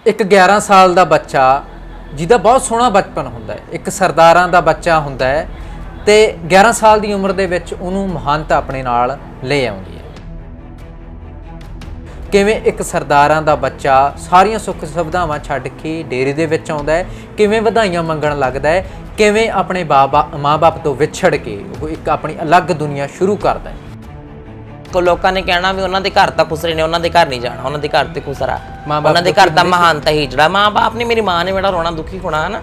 ਇੱਕ 11 ਸਾਲ ਦਾ ਬੱਚਾ ਜਿਹਦਾ ਬਹੁਤ ਸੋਹਣਾ ਬਚਪਨ ਹੁੰਦਾ ਹੈ, ਇੱਕ ਸਰਦਾਰਾਂ ਦਾ ਬੱਚਾ ਹੁੰਦਾ ਹੈ ਤੇ 11 ਸਾਲ ਦੀ ਉਮਰ ਦੇ ਵਿੱਚ ਉਹਨੂੰ ਮਹਾਨਤਾ ਆਪਣੇ ਨਾਲ ਲੈ ਆਉਂਦੀ ਹੈ। ਕਿਵੇਂ ਇੱਕ ਸਰਦਾਰਾਂ ਦਾ ਬੱਚਾ ਸਾਰੀਆਂ ਸੁੱਖ ਸੁਵਿਧਾਵਾਂ ਛੱਡ ਕੇ ਡੇਰੇ ਦੇ ਵਿੱਚ ਆਉਂਦਾ ਹੈ, ਕਿਵੇਂ ਵਧਾਈਆਂ ਮੰਗਣ ਲੱਗਦਾ ਹੈ, ਕਿਵੇਂ ਆਪਣੇ ਮਾਂ-ਬਾਪ ਤੋਂ ਵਿਛੜ ਕੇ ਉਹ ਇੱਕ ਆਪਣੀ ਅਲੱਗ ਦੁਨੀਆ ਸ਼ੁਰੂ ਕਰਦਾ ਹੈ। ਕੋ ਲੋਕਾਂ ਨੇ ਕਹਿਣਾ ਵੀ ਉਹਨਾਂ ਦੇ ਘਰ ਤਾਂ ਖੁਸਰੇ ਨੇ, ਉਹਨਾਂ ਦੇ ਘਰ ਨਹੀਂ ਜਾਣਾ, ਉਹਨਾਂ ਦੇ ਘਰ ਤੇ ਖੁਸਰਾ, ਮਾਂ-ਬਾਪ ਉਹਨਾਂ ਦੇ ਘਰ ਤਾਂ ਮਹਾਨਤਾ ਹੀ ਜਿਹੜਾ ਮਾਂ-ਬਾਪ ਨੇ। ਮੇਰੀ ਮਾਂ ਨੇ ਬੜਾ ਰੋਣਾ ਦੁਖੀ ਹੋਣਾ ਹੈ ਨਾ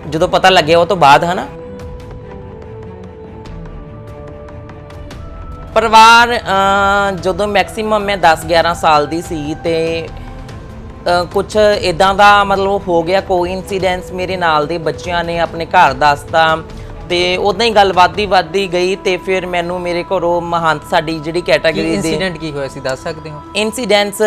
ਜਦੋਂ ਪਤਾ ਲੱਗਿਆ ਉਹ ਤੋਂ ਬਾਅਦ, ਹੈ ਨਾ। ਪਰਿਵਾਰ ਜਦੋਂ ਮੈਕਸਿਮਮ ਮੈਂ 10-11 ਸਾਲ ਦੀ ਸੀ ਤੇ ਕੁਛ ਇਦਾਂ ਦਾ ਮਤਲਬ ਹੋ ਗਿਆ ਕੋਇਨਸੀਡੈਂਸ, ਮੇਰੇ ਨਾਲ ਦੇ ਬੱਚਿਆਂ ਨੇ ਆਪਣੇ ਘਰ ਦੱਸਤਾ ਤੇ ਉਦਾਂ ਹੀ ਗੱਲ ਵੱਧਦੀ ਗਈ ਤੇ ਫਿਰ ਮੈਨੂੰ ਮੇਰੇ ਘਰੋਂ ਮਹੰਤ ਸਾਡੀ ਜਿਹੜੀ ਕੈਟਾਗਰੀ ਦੇ ਇਨਸੀਡੈਂਟ ਕੀ ਹੋਇਆ ਸੀ ਦੱਸ ਸਕਦੇ ਹੋ? ਇਨਸੀਡੈਂਟਸ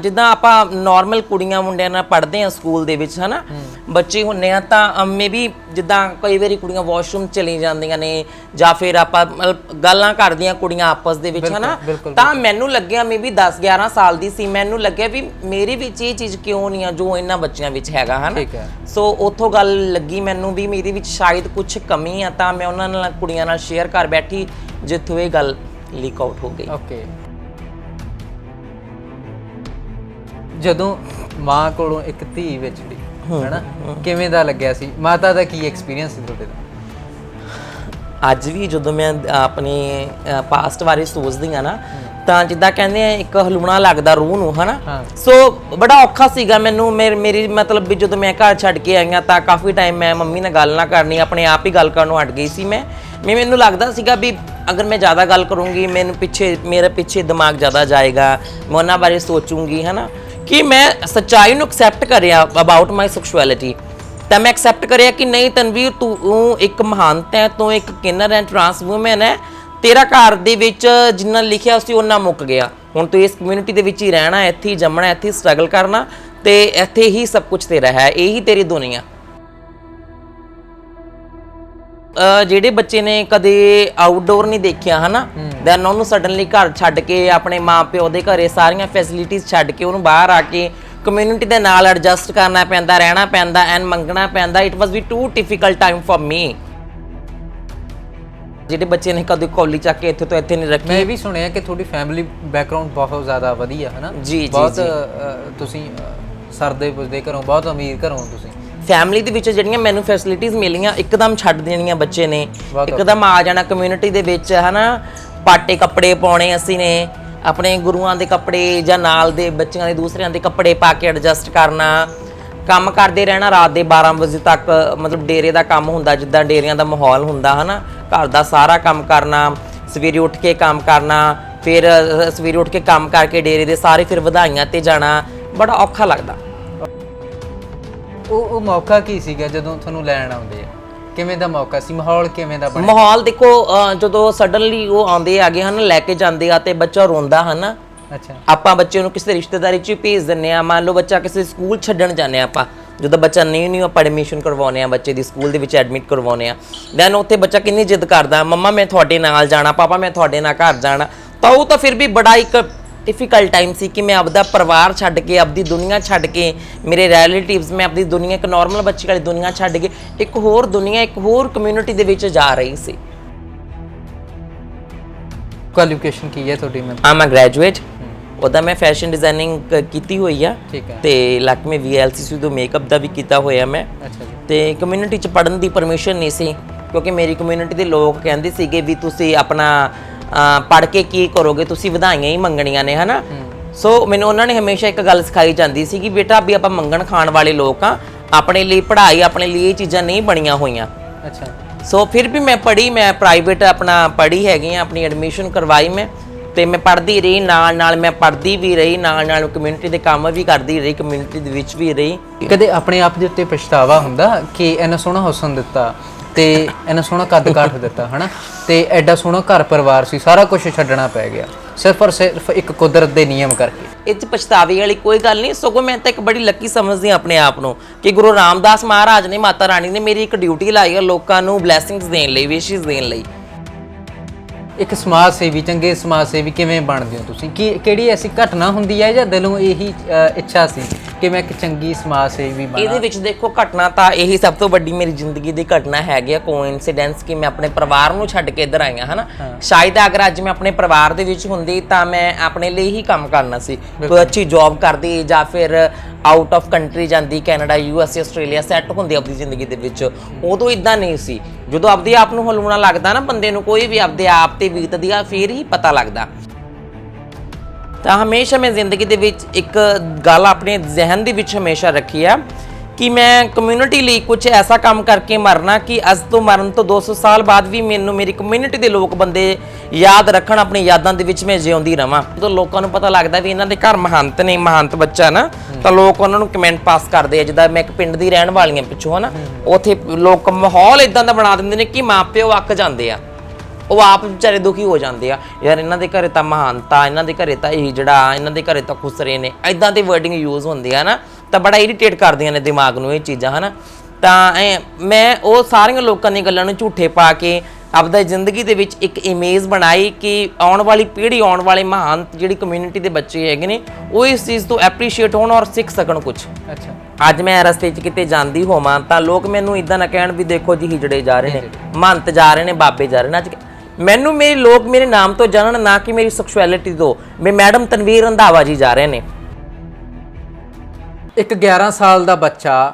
ਜਿੱਦਾਂ ਆਪਾਂ ਨਾਰਮਲ ਕੁੜੀਆਂ ਮੁੰਡਿਆਂ ਨਾਲ ਪੜ੍ਹਦੇ ਆ ਸਕੂਲ ਦੇ ਵਿੱਚ, ਹਨਾ, ਬੱਚੇ ਹੁੰਨੇ ਆ ਤਾਂ ਮੇ ਵੀ ਜਿੱਦਾਂ ਕਈ ਵਾਰੀ ਕੁੜੀਆਂ ਵਾਸ਼ਰੂਮ ਚਲੀ ਜਾਂਦੀਆਂ ਨੇ ਜਾਂ ਫਿਰ ਆਪਾਂ ਗੱਲਾਂ ਕਰਦੀਆਂ ਕੁੜੀਆਂ ਆਪਸ ਦੇ ਵਿੱਚ, ਹਨਾ, ਤਾਂ ਮੈਨੂੰ ਲੱਗਿਆ ਮੇ ਵੀ 10-11 ਸਾਲ ਦੀ ਸੀ, ਮੈਨੂੰ ਲੱਗਿਆ ਵੀ ਮੇਰੇ ਵਿੱਚ ਇਹ ਚੀਜ਼ ਕਿਉਂ ਨਹੀਂ ਆ ਜੋ ਇਹਨਾਂ ਬੱਚਿਆਂ ਵਿੱਚ ਹੈਗਾ, ਹਨਾ। ਸੋ ਉੱਥੋਂ ਗੱਲ ਲੱਗੀ ਮੈਨੂੰ ਵੀ ਮੇਰੇ ਵਿੱਚ ਸ਼ਾਇਦ ਕੁਝ ਕਮੀ ਆ, ਤਾਂ ਮੈਂ ਉਹਨਾਂ ਨਾਲ ਕੁੜੀਆਂ ਨਾਲ ਸ਼ੇਅਰ ਕਰ ਬੈਠੀ ਜਿੱਥੋਂ ਇਹ ਗੱਲ ਲੀਕ ਆਊਟ ਹੋ ਗਈ। ਓਕੇ, ਜਦੋਂ ਮਾਂ ਕੋਲੋਂ ਇੱਕ ਧੀ ਵਿਛੜੀ, ਹੈਨਾ, ਕਿਵੇਂ ਦਾ ਲੱਗਿਆ ਸੀ? ਮਾਤਾ ਦਾ ਕੀ ਐਕਸਪੀਰੀਅੰਸ ਸੀ ਤੁਹਾਡੇ ਦਾ? ਅੱਜ ਵੀ ਜਦੋਂ ਮੈਂ ਆਪਣੇ ਪਾਸਟ ਬਾਰੇ ਸੋਚਦੀ ਆ ਨਾ ਤਾਂ ਜਿੱਦਾਂ ਕਹਿੰਦੇ ਆ ਇੱਕ ਹਲੂਣਾ ਲੱਗਦਾ ਰੂਹ ਨੂੰ, ਹਨਾ। ਸੋ ਬੜਾ ਔਖਾ ਸੀਗਾ ਮੈਨੂੰ, ਮੇਰੀ ਮਤਲਬ ਵੀ ਜਦੋਂ ਮੈਂ ਘਰ ਛੱਡ ਕੇ ਆਈਆਂ ਤਾਂ ਕਾਫੀ ਟਾਈਮ ਮੈਂ ਮੰਮੀ ਨਾਲ ਗੱਲ ਨਾ ਕਰਨੀ, ਆਪਣੇ ਆਪ ਹੀ ਗੱਲ ਕਰਨੋਂ ਹਟ ਗਈ ਸੀ ਮੈਨੂੰ ਲੱਗਦਾ ਸੀਗਾ ਵੀ ਅਗਰ ਮੈਂ ਜ਼ਿਆਦਾ ਗੱਲ ਕਰੂੰਗੀ ਮੇਰੇ ਪਿੱਛੇ ਦਿਮਾਗ ਜ਼ਿਆਦਾ ਜਾਏਗਾ, ਮੈਂ ਉਹਨਾਂ ਬਾਰੇ ਸੋਚੂੰਗੀ, ਹਨਾ। ਕਿ ਮੈਂ ਸੱਚਾਈ ਨੂੰ ਐਕਸੈਪਟ ਕਰਿਆ ਅਬਾਊਟ ਮਾਈ ਸੈਕਸ਼ੁਅਲਿਟੀ, ਤਾਂ ਮੈਂ ਐਕਸੈਪਟ ਕਰਿਆ ਕਿ ਨਹੀਂ ਤਨਵੀਰ, ਤੂੰ ਇੱਕ ਮਹਾਨਤ ਹੈ, ਤੂੰ ਇੱਕ ਕਿਨਰ ਐਂਡ ਟਰਾਂਸ ਵੂਮਨ ਹੈ, ਤੇਰਾ ਘਰ ਦੇ ਵਿੱਚ ਜਿੰਨਾ ਲਿਖਿਆ ਸੀ ਉਹਨਾਂ ਮੁੱਕ ਗਿਆ, ਹੁਣ ਤੂੰ ਇਸ ਕਮਿਊਨਿਟੀ ਦੇ ਵਿੱਚ ਹੀ ਰਹਿਣਾ, ਇੱਥੇ ਹੀ ਜੰਮਣਾ, ਇੱਥੇ ਹੀ ਸਟਰਗਲ ਕਰਨਾ ਤੇ ਇੱਥੇ ਹੀ ਸਭ ਕੁਝ ਤੇਰਾ ਹੈ, ਇਹੀ ਤੇਰੀ ਦੁਨੀਆ। ਜਿਹੜੇ ਬੱਚੇ ਨੇ ਕਦੇ ਆਊਟਡੋਰ ਨਹੀਂ ਦੇਖਿਆ, ਹਨਾ, ਦੈਨ ਉਹਨੂੰ ਸਡਨਲੀ ਘਰ ਛੱਡ ਕੇ ਆਪਣੇ ਮਾਂ ਪਿਓ ਦੇ ਘਰੇ ਸਾਰੀਆਂ ਫੈਸਿਲਿਟੀਜ਼ ਛੱਡ ਕੇ ਉਹਨੂੰ ਬਾਹਰ ਆ ਕੇ ਕਮਿਊਨਿਟੀ ਦੇ ਨਾਲ ਐਡਜਸਟ ਕਰਨਾ ਪੈਂਦਾ, ਰਹਿਣਾ ਪੈਂਦਾ ਐਂਡ ਮੰਗਣਾ ਪੈਂਦਾ। ਇਟ ਵਾਸ ਵੀ too difficult time for me. ਜਿਹੜੇ ਬੱਚੇ ਨੇ ਕਦੇ ਕੌਲੀ ਚੱਕ ਕੇ ਇੱਥੇ ਤੋਂ ਇੱਥੇ ਨਹੀਂ ਰੱਖੀ। ਮੈਂ ਵੀ ਸੁਣਿਆ ਕਿ ਤੁਹਾਡੀ ਫੈਮਿਲੀ ਬੈਕਗ੍ਰਾਉਂਡ ਬਹੁਤ ਜ਼ਿਆਦਾ ਵਧੀਆ, ਹਨਾ। ਜੀ ਬਹੁਤ ਤੁਸੀਂ ਸਰਦੇ ਪੁੱਜਦੇ ਘਰੋਂ, ਬਹੁਤ ਅਮੀਰ ਘਰੋਂ ਤੁਸੀਂ। ਫੈਮਿਲੀ ਦੇ ਵਿੱਚ ਜਿਹੜੀਆਂ ਮੈਨੂੰ ਫੈਸਿਲਿਟੀਜ਼ ਮਿਲੀਆਂ ਇੱਕਦਮ ਛੱਡ ਦੇਣੀਆਂ ਬੱਚੇ ਨੇ, ਇੱਕਦਮ ਆ ਜਾਣਾ ਕਮਿਊਨਿਟੀ ਦੇ ਵਿੱਚ, ਹਨਾ। ਪਾਟੇ ਕੱਪੜੇ ਪਾਉਣੇ ਅਸੀਂ ਨੇ, ਆਪਣੇ ਗੁਰੂਆਂ ਦੇ ਕੱਪੜੇ ਜਾਂ ਨਾਲ ਦੇ ਬੱਚਿਆਂ ਦੇ ਦੂਸਰਿਆਂ ਦੇ ਕੱਪੜੇ ਪਾ ਕੇ ਐਡਜਸਟ ਕਰਨਾ, ਕੰਮ ਕਰਦੇ ਰਹਿਣਾ ਰਾਤ ਦੇ 12 ਵਜੇ ਤੱਕ, ਮਤਲਬ ਡੇਰੇ ਦਾ ਕੰਮ ਹੁੰਦਾ ਜਿੱਦਾਂ ਡੇਰਿਆਂ ਦਾ ਮਾਹੌਲ ਹੁੰਦਾ, ਹਨਾ। ਘਰ ਦਾ ਸਾਰਾ ਕੰਮ ਕਰਨਾ, ਸਵੇਰੇ ਉੱਠ ਕੇ ਕੰਮ ਕਰਨਾ, ਫਿਰ ਸਵੇਰੇ ਉੱਠ ਕੇ ਕੰਮ ਕਰਕੇ ਡੇਰੇ ਦੇ ਸਾਰੇ ਫਿਰ ਵਧਾਈਆਂ ਤੇ ਜਾਣਾ, ਬੜਾ ਔਖਾ ਲੱਗਦਾ। ਉਹ ਮੌਕਾ ਕੀ ਸੀਗਾ ਜਦੋਂ ਤੁਹਾਨੂੰ ਲੈਣ ਆਉਂਦੇ ਆ? ਕਿਵੇਂ ਦਾ ਮੌਕਾ ਸੀ? ਮਾਹੌਲ ਕਿਵੇਂ ਦਾ ਬਣਿਆ? ਮਾਹੌਲ ਦੇਖੋ, ਜਦੋਂ ਸਡਨਲੀ ਉਹ ਆਉਂਦੇ ਆਗੇ ਹਨ, ਲੈ ਕੇ ਜਾਂਦੇ ਆ ਤੇ ਬੱਚਾ ਰੋਂਦਾ, ਹਨਾ। ਅੱਛਾ, ਆਪਾਂ ਬੱਚੇ ਨੂੰ ਕਿਸੇ ਰਿਸ਼ਤੇਦਾਰੀ 'ਚ ਭੇਜ ਦਿੰਦੇ ਆ, ਮੰਨ ਲਓ ਬੱਚਾ ਕਿਸੇ ਸਕੂਲ ਛੱਡਣ ਜਾਂਦੇ ਆ ਆਪਾਂ, ਜਦੋਂ ਬੱਚਾ ਨਿਊ ਆਪਾਂ ਐਡਮਿਸ਼ਨ ਕਰਵਾਉਂਦੇ ਆ, ਬੱਚੇ ਦੀ ਸਕੂਲ ਦੇ ਵਿੱਚ ਐਡਮਿਟ ਕਰਵਾਉਂਦੇ ਆ, ਦੈਨ ਉੱਥੇ ਬੱਚਾ ਕਿੰਨੀ ਜਿੱਦ ਕਰਦਾ, ਮੰਮਾ ਮੈਂ ਤੁਹਾਡੇ ਨਾਲ ਜਾਣਾ, ਪਾਪਾ ਮੈਂ ਤੁਹਾਡੇ ਨਾਲ ਘਰ ਜਾਣਾ। ਤਾਂ ਉਹ ਤਾਂ ਫਿਰ ਵੀ ਬੜਾ ਇੱਕ ਡਿਫਿਕਲਟ ਟਾਈਮ ਸੀ ਕਿ ਮੈਂ ਆਪਦਾ ਪਰਿਵਾਰ ਛੱਡ ਕੇ, ਆਪਦੀ ਦੁਨੀਆ ਛੱਡ ਕੇ, ਮੇਰੇ ਰਿਲੇਟਿਵਸ, ਮੈਂ ਆਪਦੀ ਦੁਨੀਆ, ਇੱਕ ਨਾਰਮਲ ਬੱਚੀ ਵਾਲੀ ਦੁਨੀਆ ਛੱਡ ਕੇ ਇੱਕ ਹੋਰ ਦੁਨੀਆ, ਇੱਕ ਹੋਰ ਕਮਿਊਨਿਟੀ ਦੇ ਵਿੱਚ ਜਾ ਰਹੀ ਸੀ। ਕੁਆਲੀਫਿਕੇਸ਼ਨ ਕੀ ਹੈ ਤੁਹਾਡੀ? ਆਮ ਅ ਗ੍ਰੈਜੂਏਟ, ਉਹਦਾ ਮੈਂ ਫੈਸ਼ਨ ਡਿਜ਼ਾਈਨਿੰਗ ਕੀਤੀ ਹੋਈ ਆ ਤੇ ਲੈਕਮੇ VLCC ਤੋਂ ਮੇਕਅਪ ਦਾ ਵੀ ਕੀਤਾ ਹੋਇਆ ਮੈਂ। ਅੱਛਾ ਜੀ। ਤੇ ਕਮਿਊਨਿਟੀ 'ਚ ਪੜ੍ਹਨ ਦੀ ਪਰਮਿਸ਼ਨ ਨਹੀਂ ਸੀ ਕਿਉਂਕਿ ਮੇਰੀ ਕਮਿਊਨਿਟੀ ਦੇ ਲੋਕ ਕਹਿੰਦੇ ਸੀਗੇ ਵੀ ਤੁਸੀਂ ਆਪਣਾ ਪੜ੍ਹ ਕੇ ਕੀ ਕਰੋਗੇ, ਤੁਸੀਂ ਵਧਾਈਆਂ ਹੀ ਮੰਗਣੀਆਂ ਨੇ, ਹਨਾ। ਸੋ ਮੈਨੂੰ ਉਹਨਾਂ ਨੇ ਹਮੇਸ਼ਾ ਇੱਕ ਗੱਲ ਸਿਖਾਈ ਜਾਂਦੀ ਸੀ ਕਿ ਬੇਟਾ ਵੀ ਆਪਾਂ ਮੰਗਣ ਖਾਣ ਵਾਲੇ ਲੋਕ ਆ, ਆਪਣੇ ਲਈ ਪੜ੍ਹਾਈ, ਆਪਣੇ ਲਈ ਇਹ ਚੀਜ਼ਾਂ ਨਹੀਂ ਬਣੀਆਂ ਹੋਈਆਂ। ਅੱਛਾ। ਸੋ ਫਿਰ ਵੀ ਮੈਂ ਪੜ੍ਹੀ, ਮੈਂ ਪ੍ਰਾਈਵੇਟ ਆਪਣਾ ਪੜ੍ਹੀ ਹੈਗੀ ਆ, ਆਪਣੀ ਐਡਮਿਸ਼ਨ ਕਰਵਾਈ ਮੈਂ ਤੇ ਮੈਂ ਪੜ੍ਹਦੀ ਰਹੀ, ਨਾਲ ਮੈਂ ਪੜ੍ਹਦੀ ਵੀ ਰਹੀ, ਨਾਲ ਕਮਿਊਨਿਟੀ ਦੇ ਕੰਮ ਵੀ ਕਰਦੀ ਰਹੀ, ਕਮਿਊਨਿਟੀ ਦੇ ਵਿੱਚ ਵੀ ਰਹੀ। ਕਦੇ ਆਪਣੇ ਆਪ ਦੇ ਉੱਤੇ ਪਛਤਾਵਾ ਹੁੰਦਾ ਕਿ ਇੰਨਾ ਸੋਹਣਾ ਹੁਸਨ ਦਿੱਤਾ ਤੇ ਇੰਨਾ ਸੋਹਣਾ ਕੱਦ ਕਾਠ ਦਿੱਤਾ, ਹਨਾ, ਤੇ ਐਡਾ ਸੋਹਣਾ ਘਰ ਪਰਿਵਾਰ ਸੀ, ਸਾਰਾ ਕੁਝ ਛੱਡਣਾ ਪੈ ਗਿਆ ਸਿਰਫ ਔਰ ਸਿਰਫ ਇੱਕ ਕੁਦਰਤ ਦੇ ਨਿਯਮ ਕਰਕੇ? ਇਹ 'ਚ ਪਛਤਾਵੇ ਵਾਲੀ ਕੋਈ ਗੱਲ ਨਹੀਂ, ਸਗੋਂ ਮੈਂ ਤਾਂ ਇੱਕ ਬੜੀ ਲੱਕੀ ਸਮਝਦੀ ਹਾਂ ਆਪਣੇ ਆਪ ਨੂੰ ਕਿ ਗੁਰੂ ਰਾਮਦਾਸ ਮਹਾਰਾਜ ਨੇ, ਮਾਤਾ ਰਾਣੀ ਨੇ ਮੇਰੀ ਇੱਕ ਡਿਊਟੀ ਲਾਈ ਹੈ ਲੋਕਾਂ ਨੂੰ ਬਲੈਸਿੰਗਸ ਦੇਣ ਲਈ, ਵਿਸ਼ੇਸ ਦੇਣ ਲਈ। ਇੱਕ ਸਮਾਜ ਸੇਵੀ, ਚੰਗੇ ਸਮਾਜ ਸੇਵੀ ਕਿਵੇਂ ਬਣਦੇ ਹੋ ਤੁਸੀਂ? ਕਿਹੜੀ ਐਸੀ ਘਟਨਾ ਹੁੰਦੀ ਹੈ ਜਾਂ ਦਿਲੋਂ ਇਹੀ ਇੱਛਾ ਸੀ ਕਿ ਮੈਂ ਇੱਕ ਚੰਗੀ ਸਮਾਜ ਸੇਵੀ ਬਣਾ? ਇਹਦੇ ਵਿੱਚ ਦੇਖੋ ਘਟਨਾ ਤਾਂ ਇਹੀ ਸਭ ਤੋਂ ਵੱਡੀ ਮੇਰੀ ਜ਼ਿੰਦਗੀ ਦੀ ਘਟਨਾ ਹੈਗੀ ਆ, ਕੋਇਨਸੀਡੈਂਸ ਕਿ ਮੈਂ ਆਪਣੇ ਪਰਿਵਾਰ ਨੂੰ ਛੱਡ ਕੇ ਇੱਧਰ ਆਈ ਹਾਂ, ਹਨਾ। ਸ਼ਾਇਦ ਅਗਰ ਅੱਜ ਮੈਂ ਆਪਣੇ ਪਰਿਵਾਰ ਦੇ ਵਿੱਚ ਹੁੰਦੀ ਤਾਂ ਮੈਂ ਆਪਣੇ ਲਈ ਹੀ ਕੰਮ ਕਰਨਾ ਸੀ, ਕੋਈ ਅੱਛੀ ਜੌਬ ਕਰਦੀ ਜਾਂ ਫਿਰ ਆਊਟ ਆਫ ਕੰਟਰੀ ਜਾਂਦੀ, ਕੈਨੇਡਾ, USA, ਆਸਟ੍ਰੇਲੀਆ ਸੈੱਟ ਹੁੰਦੀ ਆਪਣੀ ਜ਼ਿੰਦਗੀ ਦੇ ਵਿੱਚ। ਉਦੋਂ ਇਦਾਂ ਨਹੀਂ ਸੀ। ਜਦੋਂ ਆਪਦੇ ਆਪ ਨੂੰ ਹਲੂਣਾ ਲੱਗਦਾ ਨਾ ਬੰਦੇ ਨੂੰ, ਕੋਈ ਵੀ ਆਪਦੇ ਆਪ ਤੇ ਬੀਤਦੀ ਆ, ਫਿਰ ਹੀ ਪਤਾ ਲੱਗਦਾ। ਤਾਂ ਹਮੇਸ਼ਾ ਮੈਂ ਜ਼ਿੰਦਗੀ ਦੇ ਵਿੱਚ ਇੱਕ ਗੱਲ ਆਪਣੇ ਜ਼ਿਹਨ ਦੇ ਵਿੱਚ ਹਮੇਸ਼ਾ ਰੱਖੀ ਆ ਕਿ ਮੈਂ ਕਮਿਊਨਿਟੀ ਲਈ ਕੁਝ ਐਸਾ ਕੰਮ ਕਰਕੇ ਮਰਨਾ ਕਿ ਅੱਜ ਤੋਂ ਮਰਨ ਤੋਂ 200 ਸਾਲ ਬਾਅਦ ਵੀ ਮੈਨੂੰ ਮੇਰੀ ਕਮਿਊਨਿਟੀ ਦੇ ਲੋਕ ਬੰਦੇ ਯਾਦ ਰੱਖਣ, ਆਪਣੀ ਯਾਦਾਂ ਦੇ ਵਿੱਚ ਮੈਂ ਜਿਉਂਦੀ ਰਵਾਂ। ਜਦੋਂ ਲੋਕਾਂ ਨੂੰ ਪਤਾ ਲੱਗਦਾ ਵੀ ਇਹਨਾਂ ਦੇ ਘਰ ਮਹੰਤ ਨੇ, ਮਹੰਤ ਬੱਚਾ ਨਾ, ਤਾਂ ਲੋਕ ਉਹਨਾਂ ਨੂੰ ਕਮੈਂਟ ਪਾਸ ਕਰਦੇ ਆ। ਜਿੱਦਾਂ ਮੈਂ ਇੱਕ ਪਿੰਡ ਦੀ ਰਹਿਣ ਵਾਲੀਆਂ ਪਿੱਛੋਂ, ਹਨਾ, ਉੱਥੇ ਲੋਕ ਮਾਹੌਲ ਇਦਾਂ ਦਾ ਬਣਾ ਦਿੰਦੇ ਨੇ ਕਿ ਮਾਪਿਓ ਅੱਕ ਜਾਂਦੇ ਆ, ਉਹ ਆਪ ਵਿਚਾਰੇ ਦੁਖੀ ਹੋ ਜਾਂਦੇ ਆ, ਯਾਰ ਇਹਨਾਂ ਦੇ ਘਰੇ ਤਾਂ ਮਹਾਨਤਾ, ਇਹਨਾਂ ਦੇ ਘਰੇ ਤਾਂ ਇਹ ਜਿਹੜਾ, ਇਹਨਾਂ ਦੇ ਘਰੇ ਤਾਂ ਖੁਸਰੇ ਨੇ, ਇਦਾਂ ਦੀ ਵਰਡਿੰਗ ਯੂਜ਼ ਹੁੰਦੀ ਆ ਨਾ, ਤਾਂ ਬੜਾ ਇਰੀਟੇਟ ਕਰਦੀਆਂ ਨੇ ਦਿਮਾਗ ਨੂੰ ਇਹ ਚੀਜ਼ਾਂ, ਹਨਾ। ਤਾਂ ਮੈਂ ਉਹ ਸਾਰੀਆਂ ਲੋਕਾਂ ਦੀਆਂ ਗੱਲਾਂ ਨੂੰ ਝੂਠੇ ਪਾ ਕੇ ਆਪਦਾ ਜ਼ਿੰਦਗੀ ਦੇ ਵਿੱਚ ਇੱਕ ਇਮੇਜ ਬਣਾਈ ਕਿ ਆਉਣ ਵਾਲੀ ਪੀੜ੍ਹੀ, ਆਉਣ ਵਾਲੇ ਮਹਾਨ ਜਿਹੜੀ ਕਮਿਊਨਿਟੀ ਦੇ ਬੱਚੇ ਹੈਗੇ ਨੇ, ਉਹ ਇਸ ਚੀਜ਼ ਤੋਂ ਐਪਰੀਸ਼ੀਏਟ ਹੋਣ ਔਰ ਸਿੱਖ ਸਕਣ ਕੁਝ। ਅੱਛਾ, ਅੱਜ ਮੈਂ ਰਸਤੇ 'ਚ ਕਿਤੇ ਜਾਂਦੀ ਹੋਵਾਂ ਤਾਂ ਲੋਕ ਮੈਨੂੰ ਇਦਾਂ ਨਾ ਕਹਿਣ ਵੀ ਦੇਖੋ ਜੀ ਹਿਜੜੇ ਜਾ ਰਹੇ ਨੇ, ਮਹੰਤ ਜਾ ਰਹੇ ਨੇ, ਬਾਬੇ ਜਾ ਰਹੇ ਨੇ। ਅੱਜ ਮੈਨੂੰ ਮੇਰੇ ਲੋਕ ਮੇਰੇ ਨਾਮ ਤੋਂ ਜਾਣਨ, ਨਾ ਕਿ ਮੇਰੀ ਸੈਕਸ਼ੁਅਲਿਟੀ ਤੋਂ। ਮੈਂ ਮੈਡਮ ਤਨਵੀਰ ਰੰਧਾਵਾ ਜੀ ਜਾ ਰਹੇ ਨੇ। ਇੱਕ 11 ਸਾਲ ਦਾ ਬੱਚਾ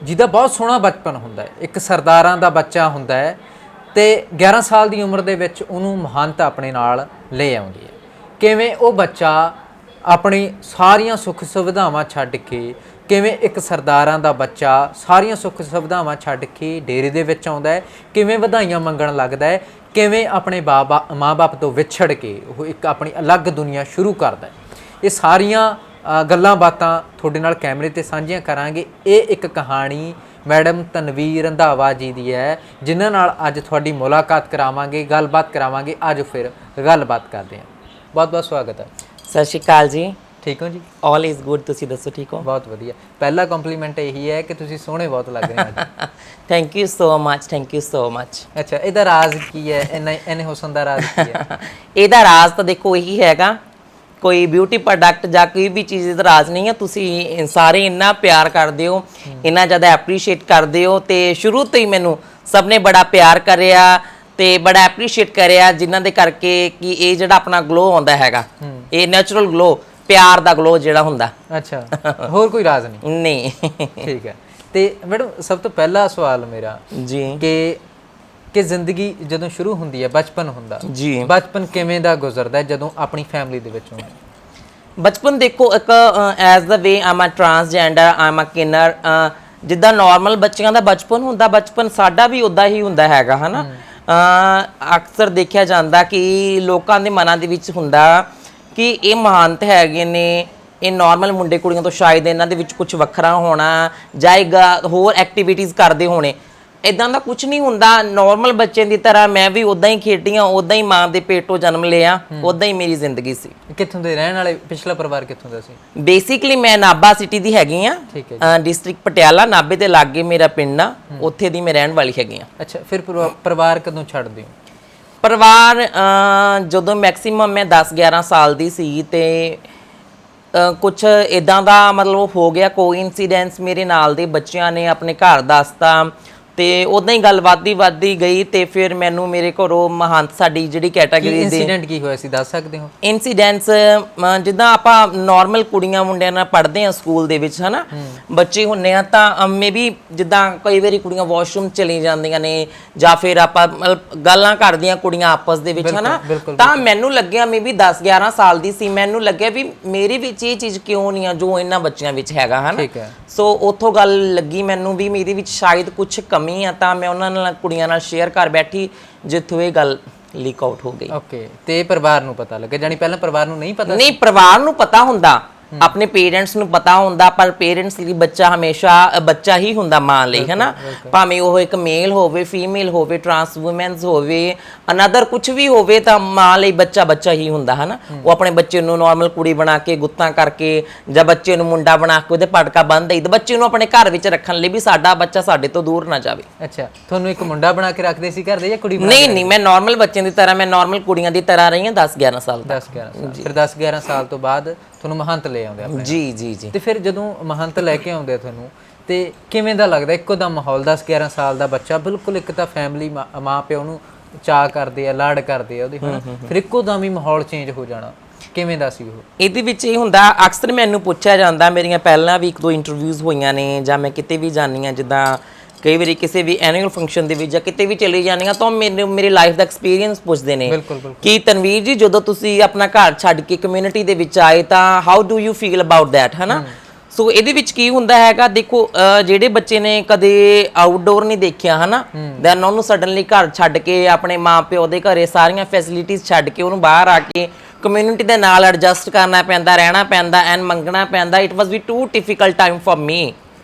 ਜਿਹਦਾ ਬਹੁਤ ਸੋਹਣਾ ਬਚਪਨ ਹੁੰਦਾ ਹੈ, ਇੱਕ ਸਰਦਾਰਾਂ ਦਾ ਬੱਚਾ ਹੁੰਦਾ ਹੈ, ਤੇ 11 ਸਾਲ ਦੀ ਉਮਰ ਦੇ ਵਿੱਚ ਉਹਨੂੰ ਮਹੰਤ ਆਪਣੇ ਨਾਲ ਲੈ ਆਉਂਦੀ ਹੈ। ਕਿਵੇਂ ਉਹ ਬੱਚਾ ਆਪਣੀ ਸਾਰੀਆਂ ਸੁੱਖ ਸੁਵਿਧਾਵਾਂ ਛੱਡ ਕੇ, ਕਿਵੇਂ ਇੱਕ ਸਰਦਾਰਾਂ ਦਾ ਬੱਚਾ ਸਾਰੀਆਂ ਸੁੱਖ ਸੁਵਿਧਾਵਾਂ ਛੱਡ ਕੇ ਡੇਰੇ ਦੇ ਵਿੱਚ ਆਉਂਦਾ ਹੈ, ਕਿਵੇਂ ਵਧਾਈਆਂ ਮੰਗਣ ਲੱਗਦਾ ਹੈ, ਕਿਵੇਂ ਆਪਣੇ ਮਾਂ-ਬਾਪ ਤੋਂ ਵਿਛੜ ਕੇ ਉਹ ਇੱਕ ਆਪਣੀ ਅਲੱਗ ਦੁਨੀਆ ਸ਼ੁਰੂ ਕਰਦਾ ਹੈ। ਇਹ ਸਾਰੀਆਂ ਗੱਲਾਂ ਬਾਤਾਂ ਤੁਹਾਡੇ ਨਾਲ ਕੈਮਰੇ ਤੇ ਸਾਂਝੀਆਂ ਕਰਾਂਗੇ। ਇਹ ਇੱਕ ਕਹਾਣੀ ਮੈਡਮ ਤਨਵੀਰ ਰੰਧਾਵਾ ਜੀ ਦੀ ਹੈ, ਜਿਨ੍ਹਾਂ ਨਾਲ ਅੱਜ ਤੁਹਾਡੀ ਮੁਲਾਕਾਤ ਕਰਾਵਾਂਗੇ, ਗੱਲਬਾਤ ਕਰਾਵਾਂਗੇ। ਅੱਜ ਫਿਰ ਗੱਲਬਾਤ ਕਰਦੇ ਹਾਂ। ਬਹੁਤ ਬਹੁਤ ਸਵਾਗਤ ਹੈ। ਸਤਿ ਸ਼੍ਰੀ ਅਕਾਲ ਜੀ। ਠੀਕ ਹੋ ਜੀ? All is good. ਤੁਸੀਂ ਦੱਸੋ, ਠੀਕ ਹੋ? ਬਹੁਤ ਵਧੀਆ। ਪਹਿਲਾ ਕੰਪਲੀਮੈਂਟ ਇਹੀ ਹੈ ਕਿ ਤੁਸੀਂ ਸੋਹਣੇ ਬਹੁਤ ਲੱਗ ਰਹੇ ਹੋ। Thank you so much, thank you so much. ਅੱਛਾ, ਇਹਦਾ ਰਾਜ਼ ਕੀ ਹੈ? ਇੰਨੇ ਹੁਸਨ ਦਾ ਰਾਜ਼ ਕੀ ਹੈ? ਇਹਦਾ ਰਾਜ਼ ਤਾਂ ਦੇਖੋ ਇਹੀ ਹੈਗਾ, ਕੋਈ ਬਿਊਟੀ ਪ੍ਰੋਡਕਟ ਜਾਂ ਕੋਈ ਵੀ ਚੀਜ਼ ਦਾ ਰਾਜ਼ ਨਹੀਂ ਹੈ। ਤੁਸੀਂ ਸਾਰੇ ਇੰਨਾ ਪਿਆਰ ਕਰਦੇ ਹੋ, ਇੰਨਾ ਜ਼ਿਆਦਾ ਐਪਰੀਸ਼ੀਏਟ ਕਰਦੇ ਹੋ, ਤੇ ਸ਼ੁਰੂ ਤੋਂ ਹੀ ਮੈਨੂੰ ਸਭ ਨੇ ਬੜਾ ਪਿਆਰ ਕਰਿਆ ਤੇ ਬੜਾ ਐਪਰੀਸ਼ੀਏਟ ਕਰਿਆ, ਜਿਨ੍ਹਾਂ ਦੇ ਕਰਕੇ ਕਿ ਇਹ ਜਿਹੜਾ ਆਪਣਾ ਗਲੋ ਆਉਂਦਾ ਹੈਗਾ, ਇਹ ਨੈਚੁਰਲ ਗਲੋ, ਪਿਆਰ ਦਾ ਗਲੋ ਜਿਹੜਾ ਹੁੰਦਾ। ਅੱਛਾ, ਹੋਰ ਕੋਈ ਰਾਜ਼ ਨਹੀਂ? ਨਹੀਂ। ਠੀਕ ਹੈ। ਤੇ ਮੈਡਮ ਸਭ ਤੋਂ ਪਹਿਲਾ ਸਵਾਲ ਮੇਰਾ ਜੀ ਕਿ ਜ਼ਿੰਦਗੀ ਜਦੋਂ ਸ਼ੁਰੂ ਹੁੰਦੀ ਹੈ, ਬਚਪਨ ਹੁੰਦਾ ਜੀ, ਬਚਪਨ ਕਿਵੇਂ ਦਾ ਗੁਜ਼ਰਦਾ ਜਦੋਂ ਆਪਣੀ ਫੈਮਿਲੀ ਦੇ ਵਿੱਚੋਂ? ਬਚਪਨ ਦੇਖੋ, ਇੱਕ ਐਜ਼ ਦਾ ਵੇ ਆਮ ਅ ਟਰਾਂਸਜੈਂਡਰ, ਆਮ ਅ ਕਿਨਰ, ਜਿੱਦਾਂ ਨਾਰਮਲ ਬੱਚਿਆਂ ਦਾ ਬਚਪਨ ਹੁੰਦਾ, ਬਚਪਨ ਸਾਡਾ ਵੀ ਉਦਾਂ ਹੀ ਹੁੰਦਾ ਹੈਗਾ, ਹਨਾ। ਅਕਸਰ ਦੇਖਿਆ ਜਾਂਦਾ ਕਿ ਲੋਕਾਂ ਦੇ ਮਨਾਂ ਦੇ ਵਿੱਚ ਹੁੰਦਾ ਕਿ ਇਹ ਮਹਾਨਤ ਹੈਗੇ ਨੇ, ਇਹ ਨਾਰਮਲ ਮੁੰਡੇ ਕੁੜੀਆਂ ਤੋਂ ਸ਼ਾਇਦ ਇਹਨਾਂ ਦੇ ਵਿੱਚ ਕੁਝ ਵੱਖਰਾ ਹੋਣਾ ਜਾਏਗਾ, ਹੋਰ ਐਕਟੀਵਿਟੀਜ਼ ਕਰਦੇ ਹੋਣੇ। ਇਦਾਂ ਦਾ ਕੁਝ ਨਹੀਂ ਹੁੰਦਾ। ਨਾਰਮਲ ਬੱਚੇ ਦੀ ਤਰ੍ਹਾਂ ਮੈਂ ਵੀ ਉਦਾਂ ਹੀ ਖੇਡੀਆਂ, ਉਦਾਂ ਹੀ ਮਾਂ ਦੇ ਪੇਟੋਂ ਜਨਮ ਲਿਆ, ਉਦਾਂ ਹੀ ਮੇਰੀ ਜ਼ਿੰਦਗੀ ਸੀ। ਕਿੱਥੋਂ ਦੇ ਰਹਿਣ ਵਾਲੇ? ਪਿਛਲਾ ਪਰਿਵਾਰ ਕਿੱਥੋਂ ਦਾ ਸੀ? ਬੇਸਿਕਲੀ ਮੈਂ ਨਾਭਾ ਸਿਟੀ ਦੀ ਹੈਗੀ ਆ, ਡਿਸਟ੍ਰਿਕਟ ਪਟਿਆਲਾ, ਨਾਭੇ ਦੇ ਲਾਗੇ ਮੇਰਾ ਪਿੰਡ ਆ, ਉੱਥੇ ਦੀ ਮੈਂ ਰਹਿਣ ਵਾਲੀ ਹੈਗੀ ਆ। ਅੱਛਾ, ਫਿਰ ਪਰਿਵਾਰ ਕਦੋਂ ਛੱਡਦੇ ਹੋ? ਪਰਿਵਾਰ ਜਦੋਂ ਮੈਕਸਿਮਮ ਮੈਂ 10-11 ਸਾਲ ਦੀ ਸੀ ਤੇ ਕੁਝ ਇਦਾਂ ਦਾ ਮਤਲਬ ਹੋ ਗਿਆ, ਕੋਇਨਸੀਡੈਂਸ, ਮੇਰੇ ਨਾਲ ਦੇ ਬੱਚਿਆਂ ਨੇ ਆਪਣੇ ਘਰ ਦੱਸਤਾ ਤੇ ਉਦਾਂ ਹੀ ਗੱਲ ਵੱਧਦੀ ਗਈ ਤੇ ਫਿਰ ਮੈਨੂੰ ਮੇਰੇ ਘਰੋਂ ਮਹੰਤ, ਸਾਡੀ ਜਿਹੜੀ ਕੈਟਾਗਰੀ ਦੇ ਇਨਸੀਡੈਂਟ ਕੀ ਹੋਇਆ ਸੀ, ਦੱਸ ਸਕਦੇ ਹੋ? ਇਨਸੀਡੈਂਟਸ ਜਿੱਦਾਂ ਆਪਾਂ ਨਾਰਮਲ ਕੁੜੀਆਂ ਮੁੰਡਿਆਂ ਨਾਲ ਪੜ੍ਹਦੇ ਆ ਸਕੂਲ ਦੇ ਵਿੱਚ, ਹਨਾ, ਬੱਚੇ ਹੁੰਨੇ ਆ, ਤਾਂ ਮੇਬੀ ਜਿੱਦਾਂ ਕਈ ਵਾਰੀ ਕੁੜੀਆਂ ਵਾਸ਼ਰੂਮ ਚਲੀ ਜਾਂਦੀਆਂ ਨੇ ਜਾਂ ਫਿਰ ਆਪਾਂ ਗੱਲਾਂ ਕਰਦੀਆਂ ਕੁੜੀਆਂ ਆਪਸ ਦੇ ਵਿੱਚ, ਹਨਾ, ਤਾਂ ਮੈਨੂੰ ਲੱਗਿਆ ਮੇਬੀ 10-11 ਸਾਲ ਦੀ ਸੀ, ਮੈਨੂੰ ਲੱਗਿਆ ਵੀ ਮੇਰੇ ਵਿੱਚ ਇਹ ਚੀਜ਼ ਕਿਉਂ ਨਹੀਂ ਆ ਜੋ ਇਹਨਾਂ ਬੱਚਿਆਂ ਵਿੱਚ ਹੈਗਾ, ਹਨਾ। ਸੋ ਉੱਥੋਂ ਗੱਲ ਲੱਗੀ ਮੈਨੂੰ ਵੀ ਮੇਰੇ ਵਿੱਚ ਸ਼ਾਇਦ ਕੁਝ ਕਮੀ ਆ, ਤਾਂ ਮੈਂ ਉਹਨਾਂ ਨਾਲ ਕੁੜੀਆਂ ਨਾਲ ਸ਼ੇਅਰ ਕਰ ਬੈਠੀ, ਜਿੱਥੋਂ ਇਹ ਗੱਲ ਲੀਕ ਆਊਟ ਹੋ ਗਈ। ਓਕੇ, ਤੇ ਪਰਿਵਾਰ ਨੂੰ ਪਤਾ ਲੱਗਾ? ਜਾਨੀ ਪਹਿਲਾਂ ਪਰਿਵਾਰ ਨੂੰ ਨਹੀਂ ਪਤਾ? ਨਹੀਂ, ਪਰਿਵਾਰ ਨੂੰ ਪਤਾ ਹੁੰਦਾ, ਆਪਣੇ ਪੇਰੈਂਟਸ ਨੂੰ ਪਤਾ ਹੁੰਦਾ, ਪਰ ਪੇਰੈਂਟਸ ਲਈ ਬੱਚਾ ਹਮੇਸ਼ਾ ਬੱਚਾ ਹੀ ਹੁੰਦਾ ਮਾਂ ਲਈ, ਹੈ ਨਾ। ਭਾਵੇਂ ਉਹ ਇੱਕ ਮੇਲ ਹੋਵੇ, ਫੀਮੇਲ ਹੋਵੇ, ਟਰਾਂਸ ਵੂਮੈਨਸ ਹੋਵੇ, ਅਨਦਰ ਕੁਝ ਵੀ ਹੋਵੇ, ਤਾਂ ਮਾਂ ਲਈ ਬੱਚਾ ਬੱਚਾ ਹੀ ਹੁੰਦਾ, ਹੈ ਨਾ। ਉਹ ਆਪਣੇ ਬੱਚੇ ਨੂੰ ਨਾਰਮਲ ਕੁੜੀ ਬਣਾ ਕੇ, ਗੁੱਤਾਂ ਕਰਕੇ, ਜਾਂ ਬੱਚੇ ਨੂੰ ਮੁੰਡਾ ਬਣਾ ਕੇ ਉਹਦੇ ਪਟਕਾ ਬੰਨ੍ਹ ਦੇਈ, ਤਾਂ ਬੱਚੇ ਨੂੰ ਆਪਣੇ ਘਰ ਵਿੱਚ ਰੱਖਣ ਲਈ ਵੀ ਸਾਡਾ ਬੱਚਾ ਸਾਡੇ ਤੋਂ ਦੂਰ ਨਾ ਜਾਵੇ। ਅੱਛਾ, ਤੁਹਾਨੂੰ ਇੱਕ ਮੁੰਡਾ ਬਣਾ ਕੇ ਰੱਖਦੇ ਸੀ ਘਰ ਦੇ ਜਾਂ ਕੁੜੀ? ਨਹੀਂ, ਮੈਂ ਨਾਰਮਲ ਬੱਚਿਆਂ ਦੀ ਤਰ੍ਹਾਂ, ਮੈਂ ਨਾਰਮਲ ਕੁੜੀਆਂ ਦੀ ਤਰ੍ਹਾਂ ਰਹੀ ਹਾਂ 10-11 ਸਾਲ। 10-11 ਸਾਲ। ਫਿਰ 10-11 ਸਾਲ ਤੋਂ ਬਾਅਦ ਤੁਹਾਨੂੰ ਮਹੰਤ ਲੈ ਆਉਂਦੇ ਆਪਣੇ? ਜੀ। ਤੇ ਫਿਰ ਜਦੋਂ ਮਹੰਤ ਲੈ ਕੇ ਆਉਂਦੇ ਤੁਹਾਨੂੰ, ਤੇ ਕਿਵੇਂ ਦਾ ਲੱਗਦਾ ਇੱਕੋ ਦਾ ਮਾਹੌਲ? 10-11 ਸਾਲ ਦਾ ਬੱਚਾ, ਬਿਲਕੁਲ ਇੱਕ ਤਾਂ ਫੈਮਿਲੀ ਮਾਂ ਪਿਓ ਨੂੰ ਚਾਅ ਕਰਦੇ ਆ, ਲਾਡ ਕਰਦੇ ਆ ਉਹਦੇ, ਫਿਰ ਇੱਕੋ ਦਮ ਹੀ ਮਾਹੌਲ ਚੇਂਜ ਹੋ ਜਾਣਾ, ਕਿਵੇਂ ਦਾ ਸੀ ਉਹ? ਇਹਦੇ ਵਿੱਚ ਇਹ ਹੁੰਦਾ, ਅਕਸਰ ਮੈਨੂੰ ਪੁੱਛਿਆ ਜਾਂਦਾ, ਮੇਰੀਆਂ ਪਹਿਲਾਂ ਵੀ 1-2 ਇੰਟਰਵਿਊਜ਼ ਹੋਈਆਂ ਨੇ, ਜਾਂ ਮੈਂ ਕਿਤੇ ਵੀ ਜਾਂਦੀ ਹਾਂ, ਜਿੱਦਾਂ ਕਈ ਵਾਰੀ ਕਿਸੇ ਵੀ ਐਨੂਅਲ ਫੰਕਸ਼ਨ ਦੇ ਵਿੱਚ ਜਾਂ ਕਿਤੇ ਵੀ ਚਲੀ ਜਾਂਦੀ ਹਾਂ, ਤਾਂ ਮੇਰੇ ਲਾਈਫ ਦਾ ਐਕਸਪੀਰੀਅੰਸ ਪੁੱਛਦੇ ਨੇ ਕਿ ਤਨਵੀਰ ਜੀ, ਜਦੋਂ ਤੁਸੀਂ ਆਪਣਾ ਘਰ ਛੱਡ ਕੇ ਕਮਿਊਨਿਟੀ ਦੇ ਵਿੱਚ ਆਏ, ਤਾਂ how do you feel about that, ਹੈ ਨਾ। ਸੋ ਇਹਦੇ ਵਿੱਚ ਕੀ ਹੁੰਦਾ ਹੈਗਾ, ਦੇਖੋ ਜਿਹੜੇ ਬੱਚੇ ਨੇ ਕਦੇ ਆਊਟਡੋਰ ਨਹੀਂ ਦੇਖਿਆ, ਹੈ ਨਾ, ਦੈਨ ਉਹਨੂੰ ਸਡਨਲੀ ਘਰ ਛੱਡ ਕੇ, ਆਪਣੇ ਮਾਂ ਪਿਓ ਦੇ ਘਰੇ ਸਾਰੀਆਂ ਫੈਸਿਲਿਟੀਜ਼ ਛੱਡ ਕੇ, ਉਹਨੂੰ ਬਾਹਰ ਆ ਕੇ ਕਮਿਊਨਿਟੀ ਦੇ ਨਾਲ ਐਡਜਸਟ ਕਰਨਾ ਪੈਂਦਾ, ਰਹਿਣਾ ਪੈਂਦਾ, ਐਂਡ ਮੰਗਣਾ ਪੈਂਦਾ। ਇਟ ਵਾਸ ਵੀ too difficult time for me.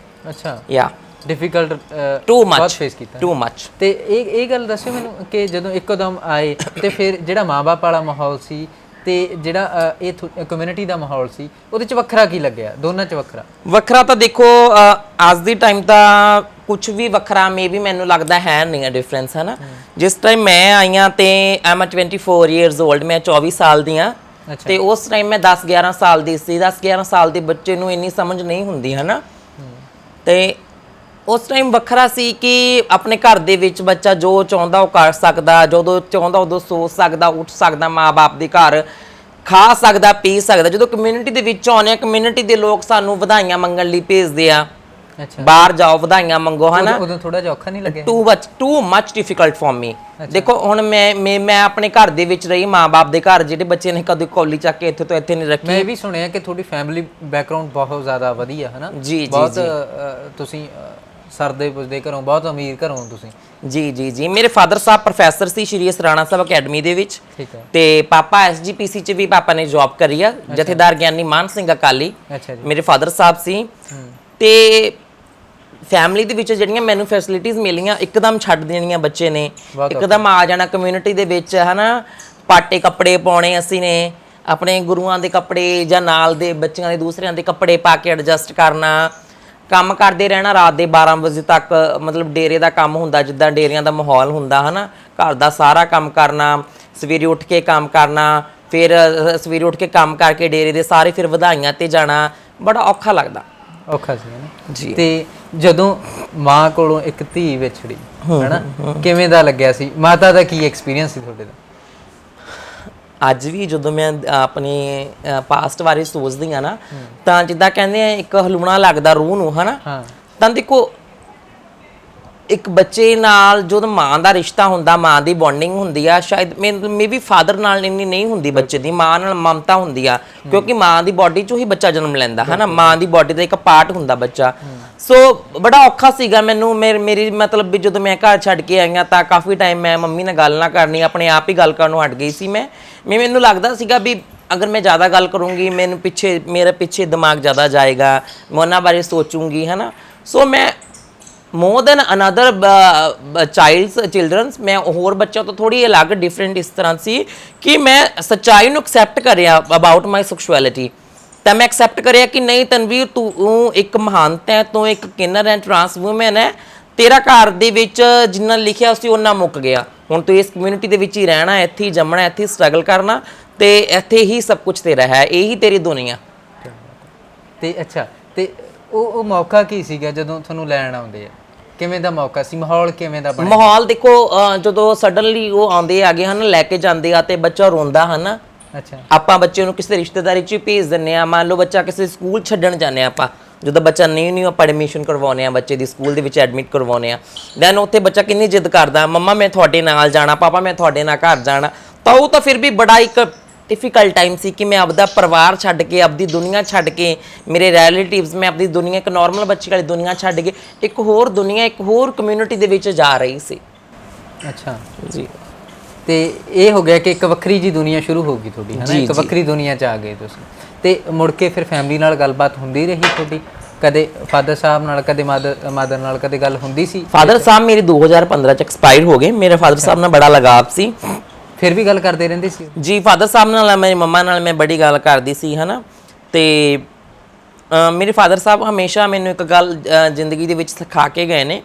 ਅੱਛਾ, ਯਾ ਡਿਫਿਕਲਟ, ਟੂ ਮਚ। ਤੇ ਇਹ ਗੱਲ ਦੱਸਿਓ ਮੈਨੂੰ ਕਿ ਜਦੋਂ ਇੱਕਦਮ ਆਏ, ਤੇ ਫਿਰ ਜਿਹੜਾ ਮਾਂ-ਬਾਪ ਵਾਲਾ ਮਾਹੌਲ ਸੀ ਤੇ ਜਿਹੜਾ ਇਹ ਕਮਿਊਨਿਟੀ ਦਾ ਮਾਹੌਲ ਸੀ, ਉਹਦੇ ਚ ਵੱਖਰਾ ਕੀ ਲੱਗਿਆ? ਦੋਨਾਂ ਚ ਵੱਖਰਾ ਤਾਂ ਦੇਖੋ ਅੱਜ ਦੀ ਟਾਈਮ ਤਾਂ ਕੁਝ ਵੀ ਵੱਖਰਾ ਮੇਬੀ ਮੈਨੂੰ ਲੱਗਦਾ ਹੈ ਨਹੀਂ ਹੈ ਡਿਫਰੈਂਸ, ਹੈ ਨਾ। ਜਿਸ ਟਾਈਮ ਮੈਂ ਆਈਆਂ ਤੇ ਆਮ 24 ਇਅਰਸ 올ਡ, ਮੈਂ 24 ਸਾਲ ਦੀ ਹਾਂ, ਤੇ ਉਸ ਟਾਈਮ ਮੈਂ 10-11 ਸਾਲ ਦੀ ਸੀ। 10-11 ਸਾਲ ਦੇ ਬੱਚੇ ਨੂੰ ਇੰਨੀ ਸਮਝ ਨਹੀਂ ਹੁੰਦੀ, ਹੈ ਨਾ। ਤੇ ਉਸ ਟਾਈਮ ਵੱਖਰਾ ਸੀ ਕਿ ਆਪਣੇ ਘਰ ਦੇ ਵਿੱਚ ਬੱਚਾ ਜੋ ਚਾਹੁੰਦਾ ਉਹ ਕਰ ਸਕਦਾ, ਜਦੋਂ ਚਾਹੁੰਦਾ ਉਦੋਂ ਸੋਚ ਸਕਦਾ, ਉੱਠ ਸਕਦਾ, ਮਾਂ-ਬਾਪ ਦੇ ਘਰ ਖਾ ਸਕਦਾ, ਪੀ ਸਕਦਾ। ਜਦੋਂ ਕਮਿਊਨਿਟੀ ਦੇ ਵਿੱਚ ਆਉਂਦੇ ਆ, ਕਮਿਊਨਿਟੀ ਦੇ ਲੋਕ ਸਾਨੂੰ ਵਧਾਈਆਂ ਮੰਗਣ ਲਈ ਭੇਜਦੇ ਆ, ਬਾਹਰ ਜਾਓ ਵਧਾਈਆਂ ਮੰਗੋ, ਹੈ ਨਾ। ਉਦੋਂ ਥੋੜਾ ਜਿਹਾ ਔਖਾ ਨਹੀਂ ਲੱਗਿਆ? Too much difficult for me. ਦੇਖੋ ਹੁਣ ਮੈਂ ਆਪਣੇ ਘਰ ਦੇ ਵਿੱਚ ਰਹੀ, ਮਾਂ-ਬਾਪ ਦੇ ਘਰ, ਜਿਹੜੇ ਬੱਚੇ ਨੇ ਕਦੇ ਕੌਲੀ ਚੱਕ ਕੇ ਇੱਥੇ ਤੋਂ ਇੱਥੇ ਨਹੀਂ ਰੱਖੀ। ਮੈਂ ਵੀ ਸੁਣਿਆ ਕਿ ਤੁਹਾਡੀ ਫੈਮਿਲੀ ਬੈਕਗ੍ਰਾਉਂਡ ਬਹੁਤ ਜ਼ਿਆਦਾ ਵਧੀਆ, ਹੈ ਨਾ। ਬਹੁਤ ਤੁਸੀਂ ਸਰਦੇ ਪੁੱਜਦੇ ਘਰੋਂ, ਬਹੁਤ ਅਮੀਰ ਘਰੋਂ ਤੁਸੀਂ? ਜੀ। ਮੇਰੇ ਫਾਦਰ ਸਾਹਿਬ ਪ੍ਰੋਫੈਸਰ ਸੀ ਸ਼੍ਰੀ ਸਰਾਣਾ ਸਾਹਿਬ ਅਕੈਡਮੀ ਦੇ ਵਿੱਚ, ਤੇ ਪਾਪਾ SGPC ਚ ਵੀ ਪਾਪਾ ਨੇ ਜੌਬ ਕਰੀ ਆ, ਜਥੇਦਾਰ ਗਿਆਨੀ ਮਾਨ ਸਿੰਘ ਅਕਾਲੀ ਮੇਰੇ ਫਾਦਰ ਸਾਹਿਬ ਸੀ। ਤੇ ਫੈਮਿਲੀ ਦੇ ਵਿੱਚ ਜਿਹੜੀਆਂ ਮੈਨੂੰ ਫੈਸਿਲਿਟੀਆਂ ਮਿਲੀਆਂ, ਇੱਕਦਮ ਛੱਡ ਦੇਣੀਆਂ ਬੱਚੇ ਨੇ, ਇੱਕਦਮ ਆ ਜਾਣਾ ਕਮਿਊਨਿਟੀ ਦੇ ਵਿੱਚ, ਹੈ ਨਾ। ਪਾਟੇ ਕੱਪੜੇ ਪਾਉਣੇ ਅਸੀਂ ਨੇ, ਆਪਣੇ ਗੁਰੂਆਂ ਦੇ ਕੱਪੜੇ ਜਾਂ ਨਾਲ ਦੇ ਬੱਚਿਆਂ ਦੇ ਦੂਸਰਿਆਂ ਦੇ ਕੱਪੜੇ ਪਾ ਕੇ ਐਡਜਸਟ ਕਰਨਾ, ਕੰਮ ਕਰਦੇ ਰਹਿਣਾ ਰਾਤ ਦੇ 12 ਵਜੇ ਤੱਕ। ਮਤਲਬ ਡੇਰੇ ਦਾ ਕੰਮ ਹੁੰਦਾ, ਜਿੱਦਾਂ ਡੇਰਿਆਂ ਦਾ ਮਾਹੌਲ ਹੁੰਦਾ, ਹੈ ਨਾ। ਘਰ ਦਾ ਸਾਰਾ ਕੰਮ ਕਰਨਾ, ਸਵੇਰੇ ਉੱਠ ਕੇ ਕੰਮ ਕਰਨਾ, ਫਿਰ ਸਵੇਰੇ ਉੱਠ ਕੇ ਕੰਮ ਕਰਕੇ ਡੇਰੇ ਦੇ ਸਾਰੇ ਫਿਰ ਵਧਾਈਆਂ ਤੇ ਜਾਣਾ, ਬੜਾ ਔਖਾ ਲੱਗਦਾ। ਔਖਾ ਸੀ, ਹੈ ਨਾ ਜੀ। ਤੇ ਜਦੋਂ ਮਾਂ ਕੋਲੋਂ ਇੱਕ ਧੀ ਵਿਛੜੀ, ਹੈ ਨਾ, ਕਿਵੇਂ ਦਾ ਲੱਗਿਆ ਸੀ? ਮਾਤਾ ਦਾ ਕੀ ਐਕਸਪੀਰੀਅੰਸ ਸੀ ਤੁਹਾਡੇ ਦਾ? ਅੱਜ ਵੀ ਜਦੋਂ ਮੈਂ ਆਪਣੇ ਪਾਸਟ ਬਾਰੇ ਸੋਚਦੀ ਹਾਂ ਨਾ, ਤਾਂ ਜਿੱਦਾਂ ਕਹਿੰਦੇ ਆ ਇੱਕ ਹਲੂਣਾ ਲੱਗਦਾ ਰੂਹ ਨੂੰ, ਹੈ ਨਾ। ਤਾਂ ਦੇਖੋ ਇੱਕ ਬੱਚੇ ਨਾਲ ਜਦੋਂ ਮਾਂ ਦਾ ਰਿਸ਼ਤਾ ਹੁੰਦਾ, ਮਾਂ ਦੀ ਬੌਂਡਿੰਗ ਹੁੰਦੀ ਆ, ਸ਼ਾਇਦ ਮੇਬੀ ਫਾਦਰ ਨਾਲ ਇੰਨੀ ਨਹੀਂ ਹੁੰਦੀ ਬੱਚੇ ਦੀ, ਮਾਂ ਨਾਲ ਮਮਤਾ ਹੁੰਦੀ ਆ, ਕਿਉਂਕਿ ਮਾਂ ਦੀ ਬੋਡੀ ਚੋਂ ਹੀ ਬੱਚਾ ਜਨਮ ਲੈਂਦਾ, ਹੈ ਨਾ। ਮਾਂ ਦੀ ਬੋਡੀ ਦਾ ਇੱਕ ਪਾਰਟ ਹੁੰਦਾ ਬੱਚਾ। ਸੋ ਬੜਾ ਔਖਾ ਸੀਗਾ ਮੈਨੂੰ, ਮੇਰੀ ਮਤਲਬ ਵੀ ਜਦੋਂ ਮੈਂ ਘਰ ਛੱਡ ਕੇ ਆਈਆਂ, ਤਾਂ ਕਾਫੀ ਟਾਈਮ ਮੈਂ ਮੰਮੀ ਨਾਲ ਗੱਲ ਨਾ ਕਰਨੀ, ਆਪਣੇ ਆਪ ਹੀ ਗੱਲ ਕਰਨ ਨੂੰ ਹਟ ਗਈ ਸੀ। ਮੈਨੂੰ ਲੱਗਦਾ ਸੀਗਾ ਵੀ ਅਗਰ ਮੈਂ ਜ਼ਿਆਦਾ ਗੱਲ ਕਰੂੰਗੀ, ਮੇਰੇ ਪਿੱਛੇ ਦਿਮਾਗ ਜ਼ਿਆਦਾ ਜਾਏਗਾ, ਮੈਂ ਉਹਨਾਂ ਬਾਰੇ ਸੋਚੂੰਗੀ, ਹੈ ਨਾ। ਸੋ ਮੈਂ ਮੋਰ ਦੈਨ ਅਨਦਰ ਚਿਲਡਰਨਸ, ਮੈਂ ਹੋਰ ਬੱਚਿਆਂ ਤੋਂ ਥੋੜੀ ਅਲੱਗ ਡਿਫਰੈਂਟ ਇਸ ਤਰ੍ਹਾਂ ਸੀ ਕਿ ਮੈਂ ਸੱਚਾਈ ਨੂੰ ਐਕਸੈਪਟ ਕਰਿਆ ਅਬਾਊਟ ਮਾਈ ਸੈਕਸ਼ੁਅਲਿਟੀ। ਤਾਂ ਮੈਂ ਐਕਸੈਪਟ ਕਰਿਆ ਕਿ ਨਹੀਂ ਤਨਵੀਰ, ਤੂੰ ਇੱਕ ਮਹਾਨਤ ਹੈ, ਤੂੰ ਇੱਕ ਕਿਨਰ ਐਂਡ ਟਰਾਂਸ ਵੂਮਨ ਹੈ, ਤੇਰਾ ਘਰ ਦੇ ਵਿੱਚ ਜਿੰਨਾ ਲਿਖਿਆ ਸੀ ਉਹਨਾਂ ਮੁੱਕ ਗਿਆ, ਹੁਣ ਤੂੰ ਇਸ ਕਮਿਊਨਿਟੀ ਦੇ ਵਿੱਚ ਹੀ ਰਹਿਣਾ, ਇੱਥੇ ਹੀ ਜੰਮਣਾ, ਇੱਥੇ ਹੀ ਸਟਰਗਲ ਕਰਨਾ, ਤੇ ਇੱਥੇ ਹੀ ਸਭ ਕੁਝ ਤੇਰਾ ਹੈ, ਇਹੀ ਤੇਰੀ ਦੁਨੀਆ। ਤੇ ਅੱਛਾ, ਤੇ ਉਹ ਮੌਕਾ ਕੀ ਸੀਗਾ ਜਦੋਂ ਤੁਹਾਨੂੰ ਲੈਣ ਆਉਂਦੇ ਆ? ਕਿਵੇਂ ਦਾ ਮੌਕਾ ਸੀ? ਮਾਹੌਲ ਕਿਵੇਂ ਦਾ ਬਣਿਆ? ਮਾਹੌਲ ਦੇਖੋ, ਜਦੋਂ ਸਡਨਲੀ ਉਹ ਆਉਂਦੇ ਆਗੇ ਹਨ, ਲੈ ਕੇ ਜਾਂਦੇ ਆ, ਤੇ ਬੱਚਾ ਰੋਂਦਾ, ਹਨ। ਅੱਛਾ, ਆਪਾਂ ਬੱਚੇ ਨੂੰ ਕਿਸੇ ਰਿਸ਼ਤੇਦਾਰੀ 'ਚ ਭੇਜ ਦਿੰਦੇ ਆ, ਮੰਨ ਲਓ ਬੱਚਾ ਕਿਸੇ ਸਕੂਲ ਛੱਡਣ ਜਾਂਦੇ ਆ, ਆਪਾਂ ਜਦੋਂ ਬੱਚਾ ਨਹੀਂ ਆਪਾਂ ਐਡਮਿਸ਼ਨ ਕਰਵਾਉਂਦੇ ਆ, ਬੱਚੇ ਦੀ ਸਕੂਲ ਦੇ ਵਿੱਚ ਐਡਮਿਟ ਕਰਵਾਉਂਦੇ ਆ, ਦੈਨ ਉੱਥੇ ਬੱਚਾ ਕਿੰਨੀ ਜਿੱਦ ਕਰਦਾ, ਮੰਮਾ ਮੈਂ ਤੁਹਾਡੇ ਨਾਲ ਜਾਣਾ, ਪਾਪਾ ਮੈਂ ਤੁਹਾਡੇ ਨਾਲ ਘਰ ਜਾਣਾ। ਤਾਂ ਉਹ ਤਾਂ ਫਿਰ ਵੀ ਬੜਾ ਇੱਕ ਡਿਫਿਕਲਟ ਟਾਈਮ ਸੀ ਕਿ ਮੈਂ ਆਪਦਾ ਪਰਿਵਾਰ ਛੱਡ ਕੇ, ਆਪਦੀ ਦੁਨੀਆ ਛੱਡ ਕੇ, ਮੇਰੇ ਰਿਲੇਟਿਵਸ, ਮੈਂ ਆਪਦੀ ਦੁਨੀਆ, ਇੱਕ ਨਾਰਮਲ ਬੱਚੇ ਵਾਲੀ ਦੁਨੀਆ ਛੱਡ ਕੇ ਇੱਕ ਹੋਰ ਦੁਨੀਆ, ਇੱਕ ਹੋਰ ਕਮਿਊਨਿਟੀ ਦੇ ਵਿੱਚ ਜਾ ਰਹੀ ਸੀ। ਅੱਛਾ ਜੀ। ਤੇ ਇਹ ਹੋ ਗਿਆ ਕਿ ਇੱਕ ਵੱਖਰੀ ਜੀ ਦੁਨੀਆ ਸ਼ੁਰੂ ਹੋ ਗਈ ਤੁਹਾਡੀ, ਹਨਾ? ਇੱਕ ਵੱਖਰੀ ਦੁਨੀਆ 'ਚ ਆ ਗਏ ਤੁਸੀਂ। ਤੇ ਮੁੜ ਕੇ ਫਿਰ ਫੈਮਿਲੀ ਨਾਲ ਗੱਲਬਾਤ ਹੁੰਦੀ ਰਹੀ ਤੁਹਾਡੀ? ਕਦੇ ਫਾਦਰ ਸਾਹਿਬ ਨਾਲ, ਕਦੇ ਮਦਰ ਨਾਲ ਕਦੇ ਗੱਲ ਹੁੰਦੀ ਸੀ? ਫਾਦਰ ਸਾਹਿਬ ਮੇਰੇ 2015 ਚ ਐਕਸਪਾਇਰ ਹੋ ਗਏ। ਮੇਰੇ ਫਾਦਰ ਸਾਹਿਬ ਨਾਲ ਬੜਾ ਲਗਾਵ ਸੀ। ਫਿਰ ਵੀ ਗੱਲ ਕਰਦੇ ਰਹਿੰਦੇ ਸੀ? ਜੀ, ਫਾਦਰ ਸਾਹਿਬ ਨਾਲ, ਮੇਰੀ ਮੰਮਾ ਨਾਲ ਮੈਂ ਬੜੀ ਗੱਲ ਕਰਦੀ ਸੀ, ਹਨਾ। ਤੇ ਮੇਰੇ ਫਾਦਰ ਸਾਹਿਬ ਹਮੇਸ਼ਾ ਮੈਨੂੰ ਇੱਕ ਗੱਲ ਜ਼ਿੰਦਗੀ ਦੇ ਵਿੱਚ ਸਿਖਾ ਕੇ ਗਏ ਨੇ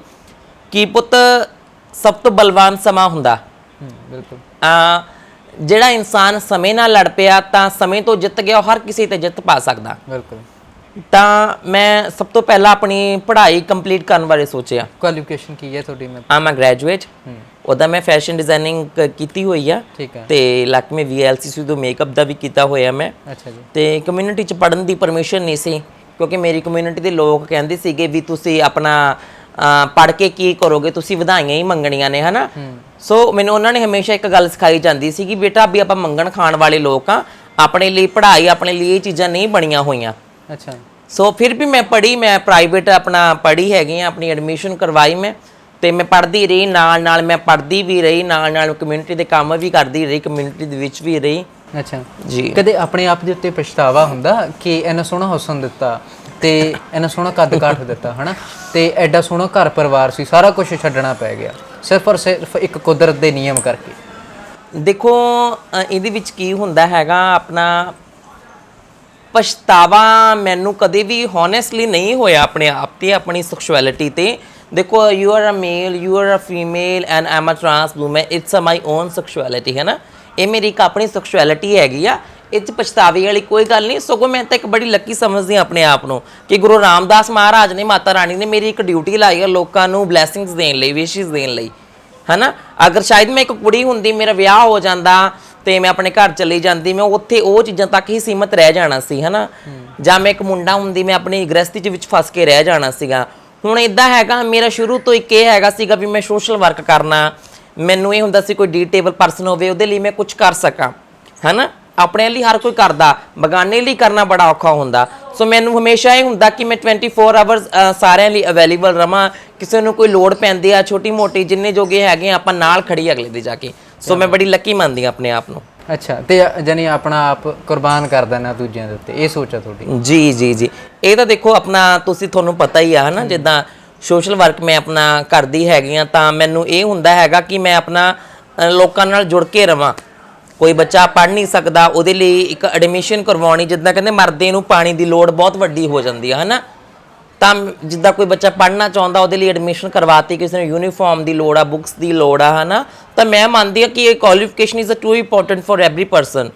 ਕਿ ਪੁੱਤ, ਸਭ ਤੋਂ ਬਲਵਾਨ ਸਮਾਂ ਹੁੰਦਾ। ਬਿਲਕੁਲ। ਜਿਹੜਾ ਇਨਸਾਨ ਸਮੇਂ ਨਾਲ ਲੜ ਪਿਆ ਤਾਂ ਸਮੇਂ ਤੋਂ ਜਿੱਤ ਗਿਆ, ਉਹ ਹਰ ਕਿਸੇ ਤੇ ਜਿੱਤ ਪਾ ਸਕਦਾ। ਬਿਲਕੁਲ। ਤਾਂ ਮੈਂ ਸਭ ਤੋਂ ਪਹਿਲਾਂ ਆਪਣੀ ਪੜ੍ਹਾਈ ਕੰਪਲੀਟ ਕਰਨ ਬਾਰੇ ਸੋਚਿਆ। ਕੁਆਲੀਫਿਕੇਸ਼ਨ ਕੀ ਹੈ ਤੁਹਾਡੀ? ਆਮ ਅ ਗ੍ਰੈਜੂਏਟ। ਉਹਦਾ ਮੈਂ ਫੈਸ਼ਨ ਡਿਜ਼ਾਈਨਿੰਗ ਕੀਤੀ ਹੋਈ ਆ। ਠੀਕ ਹੈ। ਤੇ ਲੈਕਮੇ VLCC ਤੋਂ ਮੇਕਅਪ ਦਾ ਵੀ ਕੀਤਾ ਹੋਇਆ ਮੈਂ। ਅੱਛਾ ਜੀ। ਤੇ ਕਮਿਊਨਿਟੀ 'ਚ ਪੜ੍ਹਨ ਦੀ ਪਰਮਿਸ਼ਨ ਨਹੀਂ ਸੀ, ਕਿਉਂਕਿ ਮੇਰੀ ਕਮਿਊਨਿਟੀ ਦੇ ਲੋਕ ਕਹਿੰਦੇ ਸੀਗੇ ਵੀ ਤੁਸੀਂ ਆਪਣਾ ਪੜ੍ਹ ਕੇ ਕੀ ਕਰੋਗੇ, ਤੁਸੀਂ ਵਧਾਈਆਂ ਹੀ ਮੰਗਣੀਆਂ ਨੇ, ਹਨਾ। ਸੋ ਮੈਨੂੰ ਉਹਨਾਂ ਨੇ ਹਮੇਸ਼ਾ ਇੱਕ ਗੱਲ ਸਿਖਾਈ ਜਾਂਦੀ ਸੀ ਕਿ ਬੇਟਾ ਵੀ ਆਪਾਂ ਮੰਗਣ ਖਾਣ ਵਾਲੇ ਲੋਕ ਆ, ਆਪਣੇ ਲਈ ਪੜ੍ਹਾਈ, ਆਪਣੇ ਲਈ ਇਹ ਚੀਜ਼ਾਂ ਨਹੀਂ ਬਣੀਆਂ ਹੋਈਆਂ। ਅੱਛਾ। ਸੋ ਫਿਰ ਵੀ ਮੈਂ ਪੜ੍ਹੀ, ਮੈਂ ਪ੍ਰਾਈਵੇਟ ਆਪਣਾ ਪੜ੍ਹੀ ਹੈਗੀ ਆ, ਆਪਣੀ ਐਡਮਿਸ਼ਨ ਕਰਵਾਈ ਮੈਂ। ਤੇ ਮੈਂ ਪੜ੍ਹਦੀ ਰਹੀ, ਨਾਲ ਮੈਂ ਪੜ੍ਹਦੀ ਵੀ ਰਹੀ, ਨਾਲ ਕਮਿਊਨਿਟੀ ਦੇ ਕੰਮ ਵੀ ਕਰਦੀ ਰਹੀ, ਕਮਿਊਨਿਟੀ ਦੇ ਵਿੱਚ ਵੀ ਰਹੀ। ਅੱਛਾ ਜੀ। ਕਦੇ ਆਪਣੇ ਆਪ ਦੇ ਉੱਤੇ ਪਛਤਾਵਾ ਹੁੰਦਾ ਕਿ ਇੰਨਾ ਸੋਹਣਾ ਹੁਸਨ ਦਿੱਤਾ ਤੇ ਇੰਨਾ ਸੋਹਣਾ ਕੱਦ ਕਾਠ ਦਿੱਤਾ, ਹਨਾ, ਤੇ ਐਡਾ ਸੋਹਣਾ ਘਰ ਪਰਿਵਾਰ ਸੀ, ਸਾਰਾ ਕੁਝ ਛੱਡਣਾ ਪੈ ਗਿਆ ਸਿਰਫ ਔਰ ਸਿਰਫ ਇੱਕ ਕੁਦਰਤ ਦੇ ਨਿਯਮ ਕਰਕੇ? ਦੇਖੋ, ਇਹਦੇ ਵਿੱਚ ਕੀ ਹੁੰਦਾ ਹੈਗਾ, ਆਪਣਾ ਪਛਤਾਵਾ ਮੈਨੂੰ ਕਦੇ ਵੀ ਹੌਨੈਸਟਲੀ ਨਹੀਂ ਹੋਇਆ ਆਪਣੇ ਆਪ ਤੇ, ਆਪਣੀ ਸੈਕਸ਼ੁਅਲਿਟੀ ਤੇ। ਦੇਖੋ, you are a male, you are a female and I am a trans woman, it's a my own sexuality, ਹੈ ਨਾ। ਇਹ ਮੇਰੀ ਇੱਕ ਆਪਣੀ ਸੈਕਸ਼ੁਅਲਿਟੀ ਹੈਗੀ ਆ, ਇਹ 'ਚ ਪਛਤਾਵੇ ਵਾਲੀ ਕੋਈ ਗੱਲ ਨਹੀਂ। ਸਗੋਂ ਮੈਂ ਤਾਂ ਇੱਕ ਬੜੀ ਲੱਕੀ ਸਮਝਦੀ ਹਾਂ ਆਪਣੇ ਆਪ ਨੂੰ ਕਿ ਗੁਰੂ ਰਾਮਦਾਸ ਮਹਾਰਾਜ ਨੇ, ਮਾਤਾ ਰਾਣੀ ਨੇ ਮੇਰੀ ਇੱਕ ਡਿਊਟੀ ਲਾਈ ਹੈ ਲੋਕਾਂ ਨੂੰ ਬਲੈਸਿੰਗਸ ਦੇਣ ਲਈ, ਵਿਸ਼ੇਸ ਦੇਣ ਲਈ, ਹੈ ਨਾ। ਅਗਰ ਸ਼ਾਇਦ ਮੈਂ ਇੱਕ ਕੁੜੀ ਹੁੰਦੀ, ਮੇਰਾ ਵਿਆਹ ਹੋ ਜਾਂਦਾ ਤੇ ਮੈਂ ਆਪਣੇ ਘਰ ਚਲੀ ਜਾਂਦੀ, ਮੈਂ ਉੱਥੇ ਉਹ ਚੀਜ਼ਾਂ ਤੱਕ ਹੀ ਸੀਮਤ ਰਹਿ ਜਾਣਾ ਸੀ, ਹੈ ਨਾ। ਜਾਂ ਮੈਂ ਇੱਕ ਮੁੰਡਾ ਹੁੰਦੀ, ਮੈਂ ਆਪਣੀ ਗ੍ਰਸਤੀ ਦੇ ਵਿੱਚ ਫਸ ਕੇ ਰਹਿ ਜਾਣਾ ਸੀਗਾ। ਹੁਣ ਇਦਾਂ ਹੈਗਾ, ਮੇਰਾ ਸ਼ੁਰੂ ਤੋਂ ਇੱਕ ਇਹ ਹੈਗਾ ਸੀਗਾ ਵੀ ਮੈਂ ਸੋਸ਼ਲ ਵਰਕ ਕਰਨਾ। ਮੈਨੂੰ ਇਹ ਹੁੰਦਾ ਸੀ ਕੋਈ ਡੀਟੇਬਲ ਪਰਸਨ ਹੋਵੇ, ਉਹਦੇ ਲਈ ਮੈਂ ਕੁਝ ਕਰ ਸਕਾਂ, ਹੈ ਨਾ। ਆਪਣੇ ਲਈ ਹਰ ਕੋਈ ਕਰਦਾ, ਬਗਾਨੇ ਲਈ ਕਰਨਾ ਬੜਾ ਔਖਾ ਹੁੰਦਾ। ਸੋ ਮੈਨੂੰ ਹਮੇਸ਼ਾ ਇਹ ਹੁੰਦਾ ਕਿ ਮੈਂ 24 ਆਵਰਸ ਸਾਰਿਆਂ ਲਈ ਅਵੇਲੇਬਲ ਰਵਾਂ। ਕਿਸੇ ਨੂੰ ਕੋਈ ਲੋੜ ਪੈਂਦੀ ਆ, ਛੋਟੀ ਮੋਟੀ, ਜਿੰਨੇ ਜੋਗੇ ਹੈਗੇ ਆਪਾਂ ਨਾਲ ਖੜੀ ਅਗਲੇ ਦੇ ਜਾ ਕੇ। ਸੋ ਮੈਂ ਬੜੀ ਲੱਕੀ ਮੰਨਦੀ ਹਾਂ ਆਪਣੇ ਆਪ ਨੂੰ। ਅੱਛਾ, ਤੇ ਜਾਨੀ ਆਪਣਾ ਆਪ ਕੁਰਬਾਨ ਕਰ ਦੇਣਾ ਦੂਜਿਆਂ ਦੇ ਉੱਤੇ, ਇਹ ਸੋਚ ਆ ਤੁਹਾਡੀ? ਜੀ। ਇਹ ਤਾਂ ਦੇਖੋ ਆਪਣਾ, ਤੁਹਾਨੂੰ ਪਤਾ ਹੀ ਆ, ਹਨਾ, ਜਿੱਦਾਂ ਸੋਸ਼ਲ ਵਰਕ ਮੈਂ ਆਪਣਾ ਕਰਦੀ ਹੈਗੀ ਆ, ਤਾਂ ਮੈਨੂੰ ਇਹ ਹੁੰਦਾ ਹੈਗਾ ਕਿ ਮੈਂ ਆਪਣਾ ਲੋਕਾਂ ਨਾਲ ਜੁੜ ਕੇ ਰਵਾਂ। ਕੋਈ ਬੱਚਾ ਪੜ੍ਹ ਨਹੀਂ ਸਕਦਾ, ਉਹਦੇ ਲਈ ਇੱਕ ਐਡਮਿਸ਼ਨ ਕਰਵਾਉਣੀ, ਜਿੱਦਾਂ ਕਹਿੰਦੇ ਮਰਦੇ ਨੂੰ ਪਾਣੀ ਦੀ ਲੋੜ ਬਹੁਤ ਵੱਡੀ ਹੋ ਜਾਂਦੀ ਹੈ, ਹਨਾ। ਤਾਂ ਜਿੱਦਾਂ ਕੋਈ ਬੱਚਾ ਪੜ੍ਹਨਾ ਚਾਹੁੰਦਾ, ਉਹਦੇ ਲਈ ਐਡਮਿਸ਼ਨ ਕਰਵਾਤੀ, ਕਿਸੇ ਨੂੰ ਯੂਨੀਫਾਰਮ ਦੀ ਲੋੜ ਆ, ਬੁੱਕਸ ਦੀ ਲੋੜ ਆ, ਹਨਾ। ਤਾਂ ਮੈਂ ਮੰਨਦੀ ਹਾਂ ਕਿ ਇਹ qualification is too important for every person.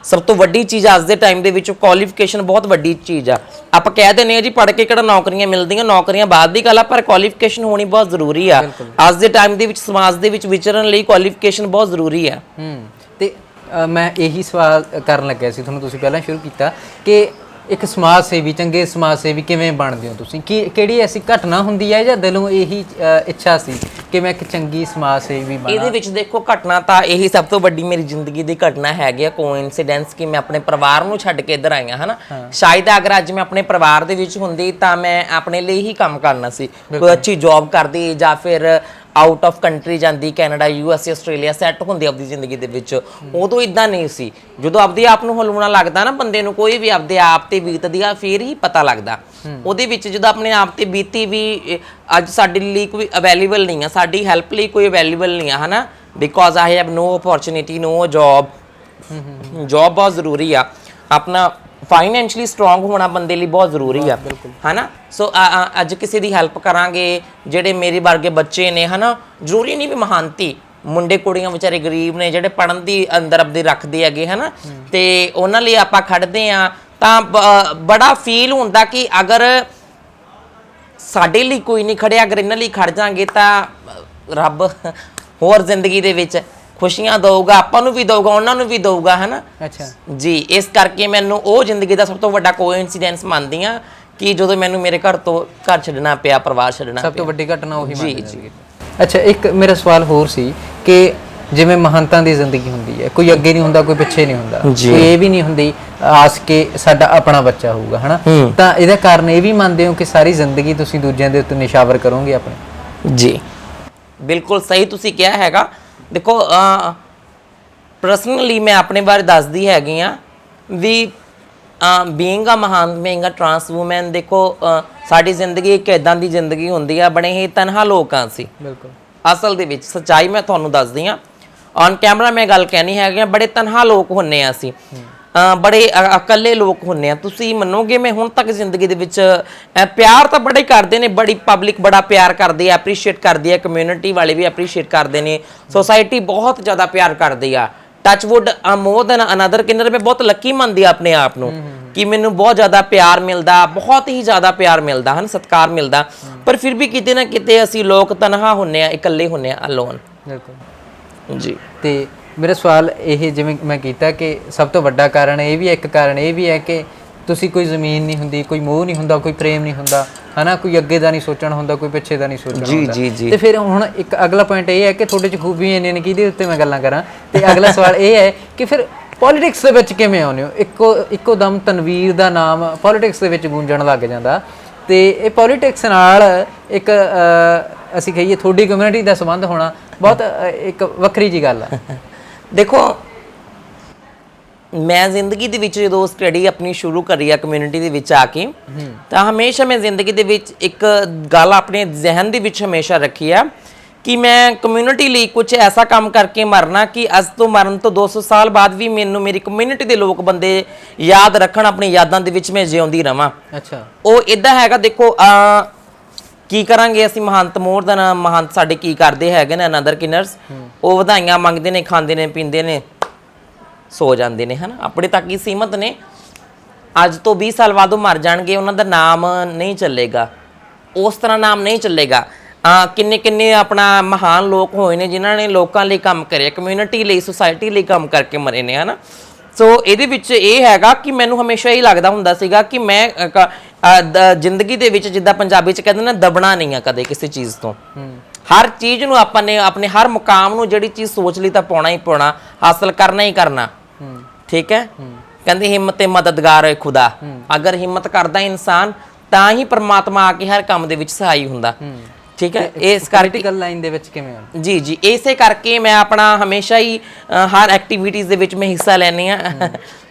ਸਭ ਤੋਂ ਵੱਡੀ ਚੀਜ਼ ਅੱਜ ਦੇ ਟਾਈਮ ਦੇ ਵਿੱਚ ਕੁਆਲੀਫਿਕੇਸ਼ਨ ਬਹੁਤ ਵੱਡੀ ਚੀਜ਼ ਆ। ਆਪਾਂ ਕਹਿ ਦਿੰਦੇ ਹਾਂ ਜੀ ਪੜ੍ਹ ਕੇ ਕਿਹੜਾ ਨੌਕਰੀਆਂ ਮਿਲਦੀਆਂ, ਨੌਕਰੀਆਂ ਬਾਅਦ ਦੀ ਗੱਲ ਆ, ਪਰ ਕੁਆਲੀਫਿਕੇਸ਼ਨ ਹੋਣੀ ਬਹੁਤ ਜ਼ਰੂਰੀ ਆ। ਅੱਜ ਦੇ ਟਾਈਮ ਦੇ ਵਿੱਚ ਸਮਾਜ ਦੇ ਵਿੱਚ ਵਿਚਰਨ ਲਈ ਕੁਆਲੀਫਿਕੇਸ਼ਨ ਬਹੁਤ ਜ਼ਰੂਰੀ ਆ। ਤੇ ਮੈਂ ਇਹੀ ਸਵਾਲ ਕਰਨ ਲੱਗਿਆ ਸੀ ਤੁਹਾਨੂੰ, ਤੁਸੀਂ ਪਹਿਲਾਂ ਸ਼ੁਰੂ ਕੀਤਾ ਕਿ ਇੱਕ ਸਮਾਜ ਸੇਵੀ, ਚੰਗੇ ਸਮਾਜ ਸੇਵੀ ਕਿਵੇਂ ਬਣਦੇ ਹੋ ਤੁਸੀਂ? ਕਿਹੜੀ ਐਸੀ ਘਟਨਾ ਹੁੰਦੀ ਹੈ ਜਾਂ ਦਿਲੋਂ ਇਹੀ ਇੱਛਾ ਸੀ ਕਿ ਮੈਂ ਇੱਕ ਚੰਗੀ ਸਮਾਜ ਸੇਵੀ ਬਣਾ? ਇਹਦੇ ਵਿੱਚ ਦੇਖੋ, ਘਟਨਾ ਤਾਂ ਇਹੀ ਸਭ ਤੋਂ ਵੱਡੀ ਮੇਰੀ ਜ਼ਿੰਦਗੀ ਦੀ ਘਟਨਾ ਹੈਗੀ ਆ, ਕੋਇਨਸੀਡੈਂਸ, ਕਿ ਮੈਂ ਆਪਣੇ ਪਰਿਵਾਰ ਨੂੰ ਛੱਡ ਕੇ ਇੱਧਰ ਆਈ ਹਾਂ, ਹਨਾ। ਸ਼ਾਇਦ ਅਗਰ ਅੱਜ ਮੈਂ ਆਪਣੇ ਪਰਿਵਾਰ ਦੇ ਵਿੱਚ ਹੁੰਦੀ ਤਾਂ ਮੈਂ ਆਪਣੇ ਲਈ ਹੀ ਕੰਮ ਕਰਨਾ ਸੀ, ਕੋਈ ਅੱਛੀ ਜੌਬ ਕਰਦੀ ਜਾਂ ਫਿਰ ਆਊਟ ਆਫ ਕੰਟਰੀ ਜਾਂਦੀ, ਕੈਨੇਡਾ, USA, ਆਸਟ੍ਰੇਲੀਆ, ਸੈੱਟ ਹੁੰਦੀ ਆਪਦੀ ਜ਼ਿੰਦਗੀ ਦੇ ਵਿੱਚ। ਉਦੋਂ ਇਦਾਂ ਨਹੀਂ ਸੀ। ਜਦੋਂ ਆਪਦੇ ਆਪ ਨੂੰ ਹਲੂਣਾ ਲੱਗਦਾ ਨਾ ਬੰਦੇ ਨੂੰ, ਕੋਈ ਵੀ ਆਪਦੇ ਆਪ ਤੇ ਬੀਤਦੀ ਆ, ਫਿਰ ਹੀ ਪਤਾ ਲੱਗਦਾ। ਉਹਦੇ ਵਿੱਚ ਜਦੋਂ ਆਪਣੇ ਆਪ ਤੇ ਬੀਤੀ ਵੀ, ਅੱਜ ਸਾਡੇ ਲਈ ਕੋਈ ਅਵੇਲੇਬਲ ਨਹੀਂ ਆ, ਸਾਡੀ ਹੈਲਪ ਲਈ ਕੋਈ ਅਵੇਲੇਬਲ ਨਹੀਂ ਆ, ਹਨਾ। Because I have no opportunity, no job. Job ਬਹੁਤ ਜ਼ਰੂਰੀ ਆ। ਆਪਣਾ ਫਾਈਨੈਂਸ਼ਲੀ ਸਟਰੋਂਗ ਹੋਣਾ ਬੰਦੇ ਲਈ ਬਹੁਤ ਜ਼ਰੂਰੀ ਆ, ਹਨਾ। ਸੋ ਅੱਜ ਕਿਸੇ ਦੀ ਹੈਲਪ ਕਰਾਂਗੇ, ਜਿਹੜੇ ਮੇਰੇ ਵਰਗੇ ਬੱਚੇ ਨੇ, ਹਨਾ। ਜ਼ਰੂਰੀ ਨਹੀਂ ਵੀ ਮਹਾਨਤੀ, ਮੁੰਡੇ ਕੁੜੀਆਂ ਵਿਚਾਰੇ ਗਰੀਬ ਨੇ, ਜਿਹੜੇ ਪੜ੍ਹਨ ਦੀ ਅੰਦਰ ਆਪਦੇ ਰੱਖਦੇ ਹੈਗੇ, ਹਨਾ। ਤੇ ਉਹਨਾਂ ਲਈ ਆਪਾਂ ਖੜਦੇ ਆ ਤਾਂ ਬੜਾ ਫੀਲ ਹੁੰਦਾ ਕਿ ਅਗਰ ਸਾਡੇ ਲਈ ਕੋਈ ਨਹੀਂ ਖੜਿਆ, ਅਗਰ ਇਹਨਾਂ ਲਈ ਖੜ ਜਾਾਂਗੇ ਤਾਂ ਰੱਬ ਹੋਰ ਜ਼ਿੰਦਗੀ ਦੇ ਵਿੱਚ ਖੁਸ਼ੀਆਂ ਦਊਗਾ, ਆਪਾਂ ਨੂੰ ਵੀ ਦਊਗਾ, ਉਹਨਾਂ ਨੂੰ ਵੀ ਦਊਗਾ, ਹਨਾ। ਅੱਛਾ ਜੀ, ਇਸ ਕਰਕੇ ਮੈਨੂੰ ਉਹ ਜ਼ਿੰਦਗੀ ਦਾ ਸਭ ਤੋਂ ਵੱਡਾ ਕੋਇਨਸੀਡੈਂਸ ਮੰਨਦੀ ਆ ਕਿ ਜਦੋਂ ਮੈਨੂੰ ਮੇਰੇ ਘਰ ਛੱਡਣਾ ਪਿਆ, ਪਰਿਵਾਰ ਛੱਡਣਾ ਪਿਆ। ਸਭ ਤੋਂ ਵੱਡੀ ਘਟਨਾ ਉਹੀ ਮੰਨਦੇ ਜੀ। ਅੱਛਾ, ਇੱਕ ਮੇਰਾ ਸਵਾਲ ਹੋਰ ਸੀ ਕਿ ਜਿਵੇਂ ਮਹੰਤਾਂ ਦੀ ਜ਼ਿੰਦਗੀ ਹੁੰਦੀ ਹੈ, ਕੋਈ ਅੱਗੇ ਨਹੀਂ ਹੁੰਦਾ, ਕੋਈ ਪਿੱਛੇ ਨਹੀਂ ਹੁੰਦਾ, ਕੋਈ ਇਹ ਵੀ ਨਹੀਂ ਹੁੰਦੀ ਆਸ ਕਿ ਸਾਡਾ ਆਪਣਾ ਬੱਚਾ ਹੋਊਗਾ, ਹਨਾ। ਤਾਂ ਇਹਦਾ ਕਾਰਨ ਇਹ ਵੀ ਮੰਨਦੇ ਹੋ ਕਿ ਸਾਰੀ ਜ਼ਿੰਦਗੀ ਤੁਸੀਂ ਦੂਜਿਆਂ ਦੇ ਉੱਤੇ ਨਿਸ਼ਾਵਰ ਕਰੋਗੇ ਆਪਣੇ? ਜੀ, ਬਿਲਕੁਲ ਸਹੀ ਤੁਸੀਂ ਕਿਹਾ ਹੈਗਾ। ਦੇਖੋ, ਪਰਸਨਲੀ ਮੈਂ ਆਪਣੇ ਬਾਰੇ ਦੱਸਦੀ ਹੈਗੀ ਆ ਵੀ ਬੀਇੰਗ ਅ ਮਹਾਨ, ਬੀਇੰਗ ਅ ਟਰਾਂਸ ਵੂਮਨ, ਦੇਖੋ ਸਾਡੀ ਜ਼ਿੰਦਗੀ ਇੱਕ ਇਦਾਂ ਦੀ ਜ਼ਿੰਦਗੀ ਹੁੰਦੀ ਆ, ਬੜੇ ਹੀ ਤਨਹਾ ਲੋਕਾਂ ਸੀ ਬਿਲਕੁਲ। ਅਸਲ ਦੇ ਵਿੱਚ ਸੱਚਾਈ ਮੈਂ ਤੁਹਾਨੂੰ ਦੱਸਦੀ ਆ, ਔਨ ਕੈਮਰਾ ਮੈਂ ਗੱਲ ਕਹਿਣੀ ਹੈਗੀ ਆ, ਬੜੇ ਤਨਹਾ ਲੋਕ ਹੁੰਨੇ ਆ ਅਸੀਂ, ਬੜੇ ਇਕੱਲੇ ਲੋਕ ਹੁੰਨੇ ਆ। ਤੁਸੀਂ ਮੰਨੋਗੇ ਮੈਂ ਹੁਣ ਤੱਕ ਜ਼ਿੰਦਗੀ ਦੇ ਵਿੱਚ ਪਿਆਰ ਤਾਂ ਬੜੇ ਕਰਦੇ ਨੇ, ਬੜੀ ਪਬਲਿਕ ਬੜਾ ਪਿਆਰ ਕਰਦੀ ਆ, ਐਪਰੀਸ਼ੀਏਟ ਕਰਦੀ ਆ, ਕਮਿਊਨਿਟੀ ਵਾਲੇ ਵੀ ਐਪਰੀਸ਼ੀਏਟ ਕਰਦੇ ਨੇ, ਸੋਸਾਇਟੀ ਬਹੁਤ ਜ਼ਿਆਦਾ ਪਿਆਰ ਕਰਦੀ ਆ। ਟੱਚਵੁੱਡ ਮੋਰ ਦੈਨ ਅਨਦਰ ਕਿੰਨਰ, ਮੈਂ ਬਹੁਤ ਲੱਕੀ ਮੰਨਦੀ ਆ ਆਪਣੇ ਆਪ ਨੂੰ ਕਿ ਮੈਨੂੰ ਬਹੁਤ ਜ਼ਿਆਦਾ ਪਿਆਰ ਮਿਲਦਾ, ਬਹੁਤ ਹੀ ਜ਼ਿਆਦਾ ਪਿਆਰ ਮਿਲਦਾ ਹਨ, ਸਤਿਕਾਰ ਮਿਲਦਾ। ਪਰ ਫਿਰ ਵੀ ਕਿਤੇ ਨਾ ਕਿਤੇ ਅਸੀਂ ਲੋਕ ਤਨਹਾ ਹੁੰਨੇ ਆ, ਇਕੱਲੇ ਹੁੰਨੇ ਆ, ਅਲੋਨ। ਬਿਲਕੁਲ ਜੀ। ਤੇ ਮੇਰਾ ਸਵਾਲ ਇਹ ਜਿਵੇਂ ਮੈਂ ਕੀਤਾ ਕਿ ਸਭ ਤੋਂ ਵੱਡਾ ਕਾਰਨ ਇਹ ਵੀ ਹੈ, ਇੱਕ ਕਾਰਨ ਇਹ ਵੀ ਹੈ ਕਿ ਤੁਸੀਂ ਕੋਈ ਜ਼ਮੀਨ ਨਹੀਂ ਹੁੰਦੀ, ਕੋਈ ਮੋਹ ਨਹੀਂ ਹੁੰਦਾ, ਕੋਈ ਪ੍ਰੇਮ ਨਹੀਂ ਹੁੰਦਾ, ਹਨਾ, ਕੋਈ ਅੱਗੇ ਦਾ ਨਹੀਂ ਸੋਚਣਾ ਹੁੰਦਾ, ਕੋਈ ਪਿੱਛੇ ਦਾ ਨਹੀਂ ਸੋਚਣਾ ਹੁੰਦਾ। ਤੇ ਫਿਰ ਹੁਣ ਇੱਕ ਅਗਲਾ ਪੁਆਇੰਟ ਇਹ ਹੈ ਕਿ ਤੁਹਾਡੇ 'ਚ ਖੂਬੀ ਇੰਨੀ ਨੇ, ਕਿਹਦੇ ਉੱਤੇ ਮੈਂ ਗੱਲਾਂ ਕਰਾਂ। ਤੇ ਅਗਲਾ ਸਵਾਲ ਇਹ ਹੈ ਕਿ ਫਿਰ ਪੋਲੀਟਿਕਸ ਦੇ ਵਿੱਚ ਕਿਵੇਂ ਆਉਂਦੇ ਹੋ? ਇੱਕੋ ਦਮ ਤਨਵੀਰ ਦਾ ਨਾਮ ਪੋਲੀਟਿਕਸ ਦੇ ਵਿੱਚ ਗੂੰਜਣ ਲੱਗ ਜਾਂਦਾ, ਤੇ ਇਹ ਪੋਲੀਟਿਕਸ ਨਾਲ ਇੱਕ ਅਸੀਂ ਕਹੀਏ ਤੁਹਾਡੀ ਕਮਿਊਨਿਟੀ ਦਾ ਸੰਬੰਧ ਹੋਣਾ ਬਹੁਤ ਇੱਕ ਵੱਖਰੀ ਜੀ ਗੱਲ ਆ। ਦੇਖੋ, ਮੈਂ ਜ਼ਿੰਦਗੀ ਦੇ ਵਿੱਚ ਜਦੋਂ ਸਟੱਡੀ ਆਪਣੀ ਸ਼ੁਰੂ ਕਰੀ ਆ ਕਮਿਊਨਿਟੀ ਦੇ ਵਿੱਚ ਆ ਕੇ, ਤਾਂ ਹਮੇਸ਼ਾ ਮੈਂ ਜ਼ਿੰਦਗੀ ਦੇ ਵਿੱਚ ਇੱਕ ਗੱਲ ਆਪਣੇ ਜ਼ਿਹਨ ਦੇ ਵਿੱਚ ਹਮੇਸ਼ਾ ਰੱਖੀ ਆ ਕਿ ਮੈਂ ਕਮਿਊਨਿਟੀ ਲਈ ਕੁਝ ਐਸਾ ਕੰਮ ਕਰਕੇ ਮਰਨਾ ਕਿ ਅੱਜ ਤੋਂ ਮਰਨ ਤੋਂ 200 ਸਾਲ ਬਾਅਦ ਵੀ ਮੈਨੂੰ ਮੇਰੀ ਕਮਿਊਨਿਟੀ ਦੇ ਲੋਕ ਬੰਦੇ ਯਾਦ ਰੱਖਣ, ਆਪਣੀ ਯਾਦਾਂ ਦੇ ਵਿੱਚ ਮੈਂ ਜਿਉਂਦੀ ਰਵਾਂ। ਅੱਛਾ। ਉਹ ਇਦਾਂ ਹੈਗਾ, ਦੇਖੋ ਕੀ ਕਰਾਂਗੇ ਅਸੀਂ, ਮਹੰਤ ਮੋਰ ਦੈਨ ਮਹੰਤ ਸਾਡੇ ਕੀ ਕਰਦੇ ਹੈਗੇ ਨੇ ਅਨਦਰ ਕਿਨਰਸ, ਉਹ ਵਧਾਈਆਂ ਮੰਗਦੇ ਨੇ, ਖਾਂਦੇ ਨੇ, ਪੀਂਦੇ ਨੇ, ਸੋ ਜਾਂਦੇ ਨੇ, ਹਨਾ, ਆਪਣੇ ਤੱਕ ਹੀ ਸੀਮਤ ਨੇ। ਅੱਜ ਤੋਂ 20 ਸਾਲ ਬਾਅਦ ਉਹ ਮਰ ਜਾਣਗੇ, ਉਹਨਾਂ ਦਾ ਨਾਮ ਨਹੀਂ ਚੱਲੇਗਾ, ਉਸ ਤਰ੍ਹਾਂ ਨਾਮ ਨਹੀਂ ਚੱਲੇਗਾ। ਕਿੰਨੇ ਕਿੰਨੇ ਆਪਣਾ ਮਹਾਨ ਲੋਕ ਹੋਏ ਨੇ ਜਿਨ੍ਹਾਂ ਨੇ ਲੋਕਾਂ ਲਈ ਕੰਮ ਕਰਿਆ, ਕਮਿਊਨਿਟੀ ਲਈ, ਸੁਸਾਇਟੀ ਲਈ ਕੰਮ ਕਰਕੇ ਮਰੇ ਨੇ, ਹਨਾ। ਸੋ ਇਹਦੇ ਵਿੱਚ ਇਹ ਹੈਗਾ ਕਿ ਮੈਨੂੰ ਹਮੇਸ਼ਾ ਇਹ ਲੱਗਦਾ ਹੁੰਦਾ ਸੀਗਾ ਕਿ ਮੈਂ ਜ਼ਿੰਦਗੀ ਦੇ ਵਿੱਚ, ਜਿੱਦਾਂ ਪੰਜਾਬੀ 'ਚ ਕਹਿੰਦੇ ਨੇ, ਦਬਣਾ ਨਹੀਂ ਆ ਕਦੇ ਕਿਸੇ ਚੀਜ਼ ਤੋਂ। ਹਰ ਚੀਜ਼ ਨੂੰ ਆਪਾਂ ਨੇ, ਆਪਣੇ ਹਰ ਮੁਕਾਮ ਨੂੰ, ਜਿਹੜੀ ਚੀਜ਼ ਸੋਚ ਲਈ ਤਾਂ ਪਾਉਣਾ ਹੀ ਪਾਉਣਾ, ਹਾਸਲ ਕਰਨਾ ਹੀ ਕਰਨਾ। ਠੀਕ ਹੈ। ਕਹਿੰਦੇ ਹਿੰਮਤ ਤੇ ਮਦਦਗਾਰ ਹੈ ਖੁਦਾ। ਅਗਰ ਹਿੰਮਤ ਕਰਦਾ ਇਨਸਾਨ ਤਾਂ ਹੀ ਪਰਮਾਤਮਾ ਆ ਕੇ ਹਰ ਕੰਮ ਦੇ ਵਿੱਚ ਸਹਾਈ ਹੁੰਦਾ। ਠੀਕ ਹੈ। ਇਸ ਪੋਲੀਟੀਕਲ ਲਾਈਨ ਦੇ ਵਿੱਚ ਕਿਵੇਂ ਆ? ਜੀ ਜੀ, ਇਸੇ ਕਰਕੇ ਮੈਂ ਆਪਣਾ ਹਮੇਸ਼ਾ ਹੀ ਹਰ ਐਕਟੀਵਿਟੀਜ਼ ਦੇ ਵਿੱਚ ਮੈਂ ਹਿੱਸਾ ਲੈਂਦੀ ਆ।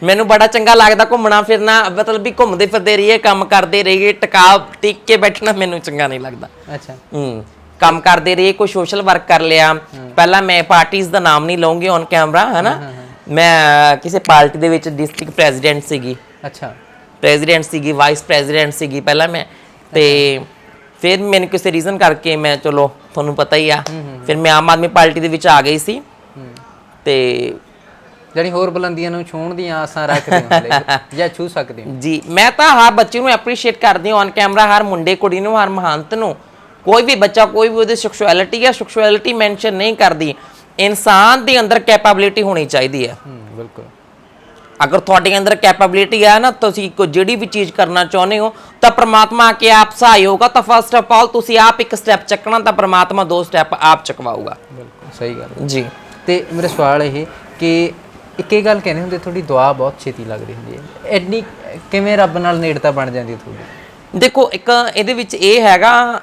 ਮੈਨੂੰ ਬੜਾ ਚੰਗਾ ਲੱਗਦਾ ਘੁੰਮਣਾ ਫਿਰਨਾ, ਮਤਲਬ ਵੀ ਘੁੰਮਦੇ ਫਿਰਦੇ ਰਹੀਏ, ਕੰਮ ਕਰਦੇ ਰਹੀਏ, ਟਿਕ ਕੇ ਬੈਠਣਾ ਮੈਨੂੰ ਚੰਗਾ ਨਹੀਂ ਲੱਗਦਾ। ਅੱਛਾ। ਕੰਮ ਕਰਦੇ ਰਹੀਏ, ਕੋਈ ਸੋਸ਼ਲ ਵਰਕ ਕਰ ਲਿਆ। ਪਹਿਲਾਂ ਮੈਂ ਪਾਰਟੀਜ਼ ਦਾ ਨਾਮ ਨਹੀਂ ਲਵਾਂਗੀ ਔਨ ਕੈਮਰਾ, ਹਨਾ। ਮੈਂ ਕਿਸੇ ਪਾਰਟੀ ਦੇ ਵਿੱਚ ਡਿਸਟ੍ਰਿਕਟ ਪ੍ਰੈਜ਼ੀਡੈਂਟ ਸੀਗੀ। ਅੱਛਾ। ਪ੍ਰੈਜ਼ੀਡੈਂਟ ਸੀਗੀ, ਵਾਈਸ ਪ੍ਰੈਜ਼ੀਡੈਂਟ ਸੀਗੀ ਪਹਿਲਾਂ ਮੈਂ, ਤੇ ਫਿਰ ਮੈਨੂੰ ਕਿਸੇ ਰੀਜ਼ਨ ਕਰਕੇ ਮੈਂ, ਚਲੋ ਤੁਹਾਨੂੰ ਪਤਾ ਹੀ ਆ, ਫਿਰ ਮੈਂ ਆਮ ਆਦਮੀ ਪਾਰਟੀ ਦੇ ਵਿੱਚ ਆ ਗਈ ਸੀ। ਤੇ ਜਿਹੜੀ ਹੋਰ ਬੁਲੰਦੀਆਂ ਨੂੰ ਛੂਹਣ ਦੀਆਂ ਆਸਾਂ ਰੱਖਦੇ ਹੋ ਜਾਂ ਛੂ ਸਕਦੇ ਹੋ? ਜੀ, ਮੈਂ ਤਾਂ ਹਰ ਬੱਚੇ ਨੂੰ ਐਪਰੀਸ਼ੀਏਟ ਕਰਦੀ ਹਾਂ ਔਨ ਕੈਮਰਾ, ਹਰ ਮੁੰਡੇ ਕੁੜੀ ਨੂੰ, ਹਰ ਮਹੰਤ ਨੂੰ। ਕੋਈ ਵੀ ਬੱਚਾ, ਕੋਈ ਵੀ ਉਹਦੀ ਸੈਕਸ਼ੁਅਲਿਟੀ ਜਾਂ ਸੈਕਸ਼ੁਅਲਿਟੀ ਮੈਂਸ਼ਨ ਨਹੀਂ ਕਰਦੀ। ਇਨਸਾਨ ਦੇ ਅੰਦਰ ਕੈਪੇਬਿਲਿਟੀ ਹੋਣੀ ਚਾਹੀਦੀ ਹੈ। ਬਿਲਕੁਲ। ਅਗਰ ਤੁਹਾਡੇ ਅੰਦਰ ਕੈਪੇਬਿਲਿਟੀ ਹੈ ਨਾ, ਤੁਸੀਂ ਜਿਹੜੀ ਵੀ ਚੀਜ਼ ਕਰਨਾ ਚਾਹੁੰਦੇ ਹੋ ਤਾਂ ਪ੍ਰਮਾਤਮਾ ਆ ਕੇ ਆਪ ਸਹਾਈ ਹੋਗਾ। ਤਾਂ ਫਸਟ ਆਫ ਆਲ ਤੁਸੀਂ ਆਪ ਇੱਕ ਸਟੈਪ ਚੱਕਣਾ ਤਾਂ ਪ੍ਰਮਾਤਮਾ 2 ਸਟੈਪ ਆਪ ਚੱਕਵਾਊਗਾ। ਬਿਲਕੁਲ ਸਹੀ ਗੱਲ ਜੀ। ਤੇ ਮੇਰਾ ਸਵਾਲ ਇਹ ਕਿ ਇੱਕ ਇਹ ਗੱਲ ਕਹਿੰਦੇ ਹੁੰਦੇ, ਤੁਹਾਡੀ ਦੁਆ ਬਹੁਤ ਛੇਤੀ ਲੱਗਦੀ ਹੁੰਦੀ ਹੈ, ਐਨੀ ਕਿਵੇਂ ਰੱਬ ਨਾਲ ਨੇੜਤਾ ਬਣ ਜਾਂਦੀ ਹੈ ਤੁਹਾਡੀ? ਦੇਖੋ, ਇੱਕ ਇਹਦੇ ਵਿੱਚ ਇਹ ਹੈਗਾ,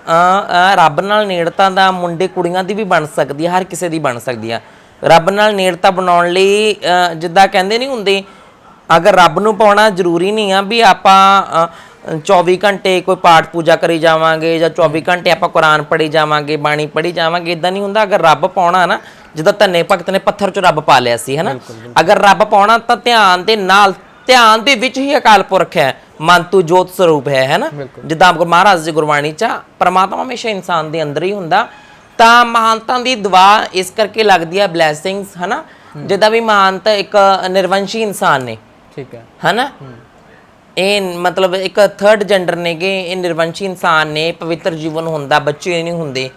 ਰੱਬ ਨਾਲ ਨੇੜਤਾ ਦਾ ਮੁੰਡੇ ਕੁੜੀਆਂ ਦੀ ਵੀ ਬਣ ਸਕਦੀ ਹੈ, ਹਰ ਕਿਸੇ ਦੀ ਬਣ ਸਕਦੀ ਆ। ਰੱਬ ਨਾਲ ਨੇੜਤਾ ਬਣਾਉਣ ਲਈ ਜਿੱਦਾਂ ਕਹਿੰਦੇ ਨਹੀਂ ਹੁੰਦੇ, ਅਗਰ ਰੱਬ ਨੂੰ ਪਾਉਣਾ ਜ਼ਰੂਰੀ ਨਹੀਂ ਆ ਵੀ ਆਪਾਂ 24 ਘੰਟੇ ਕੋਈ ਪਾਠ ਪੂਜਾ ਕਰੀ ਜਾਵਾਂਗੇ ਜਾਂ 24 ਘੰਟੇ ਆਪਾਂ ਕੁਰਾਨ ਪੜ੍ਹੀ ਜਾਵਾਂਗੇ, ਬਾਣੀ ਪੜ੍ਹੀ ਜਾਵਾਂਗੇ, ਇਦਾਂ ਨਹੀਂ ਹੁੰਦਾ। ਅਗਰ ਰੱਬ ਪਾਉਣਾ ਨਾ, ਜਿੱਦਾਂ ਧੰਨੇ ਭਗਤ ਨੇ ਪੱਥਰ 'ਚ ਰੱਬ ਪਾ ਲਿਆ ਸੀ, ਹਨਾ। ਅਗਰ ਰੱਬ ਪਾਉਣਾ ਤਾਂ ਧਿਆਨ ਦੇ ਨਾਲ, ਧਿਆਨ ਦੇ ਵਿੱਚ ਹੀ ਅਕਾਲ ਪੁਰਖ ਹੈ, ਮਨ ਤੂੰ ਜੋਤ ਸਰੂਪ ਹੈ, ਹਨਾ। ਜਿੱਦਾਂ ਮਹਾਰਾਜ ਦੀ ਗੁਰਬਾਣੀ 'ਚ ਪਰਮਾਤਮਾ ਹਮੇਸ਼ਾ ਇਨਸਾਨ ਦੇ ਅੰਦਰ ਹੀ ਹੁੰਦਾ। ਤਾਂ ਮਹਾਨਤਾਂ ਦੀ ਦੁਆ ਇਸ ਕਰਕੇ ਲੱਗਦੀ ਹੈ, ਬਲੈਸਿੰਗਸ, ਹਨਾ। ਜਿੱਦਾਂ ਵੀ ਮਹਾਨਤਾ ਇੱਕ ਨਿਰਵੰਸ਼ੀ ਇਨਸਾਨ ਨੇ, ਠੀਕ ਹੈ, ਹਨਾ। ਇਹ ਮਤਲਬ ਇੱਕ ਥਰਡ ਜੈਂਡਰ ਨੇਗੇ, ਇਹ ਨਿਰਵੰਸ਼ੀ ਇਨਸਾਨ ਨੇ, ਪਵਿੱਤਰ ਜੀਵਨ ਹੁੰਦਾ, ਬੱਚੇ ਨਹੀਂ ਹੁੰਦੇ,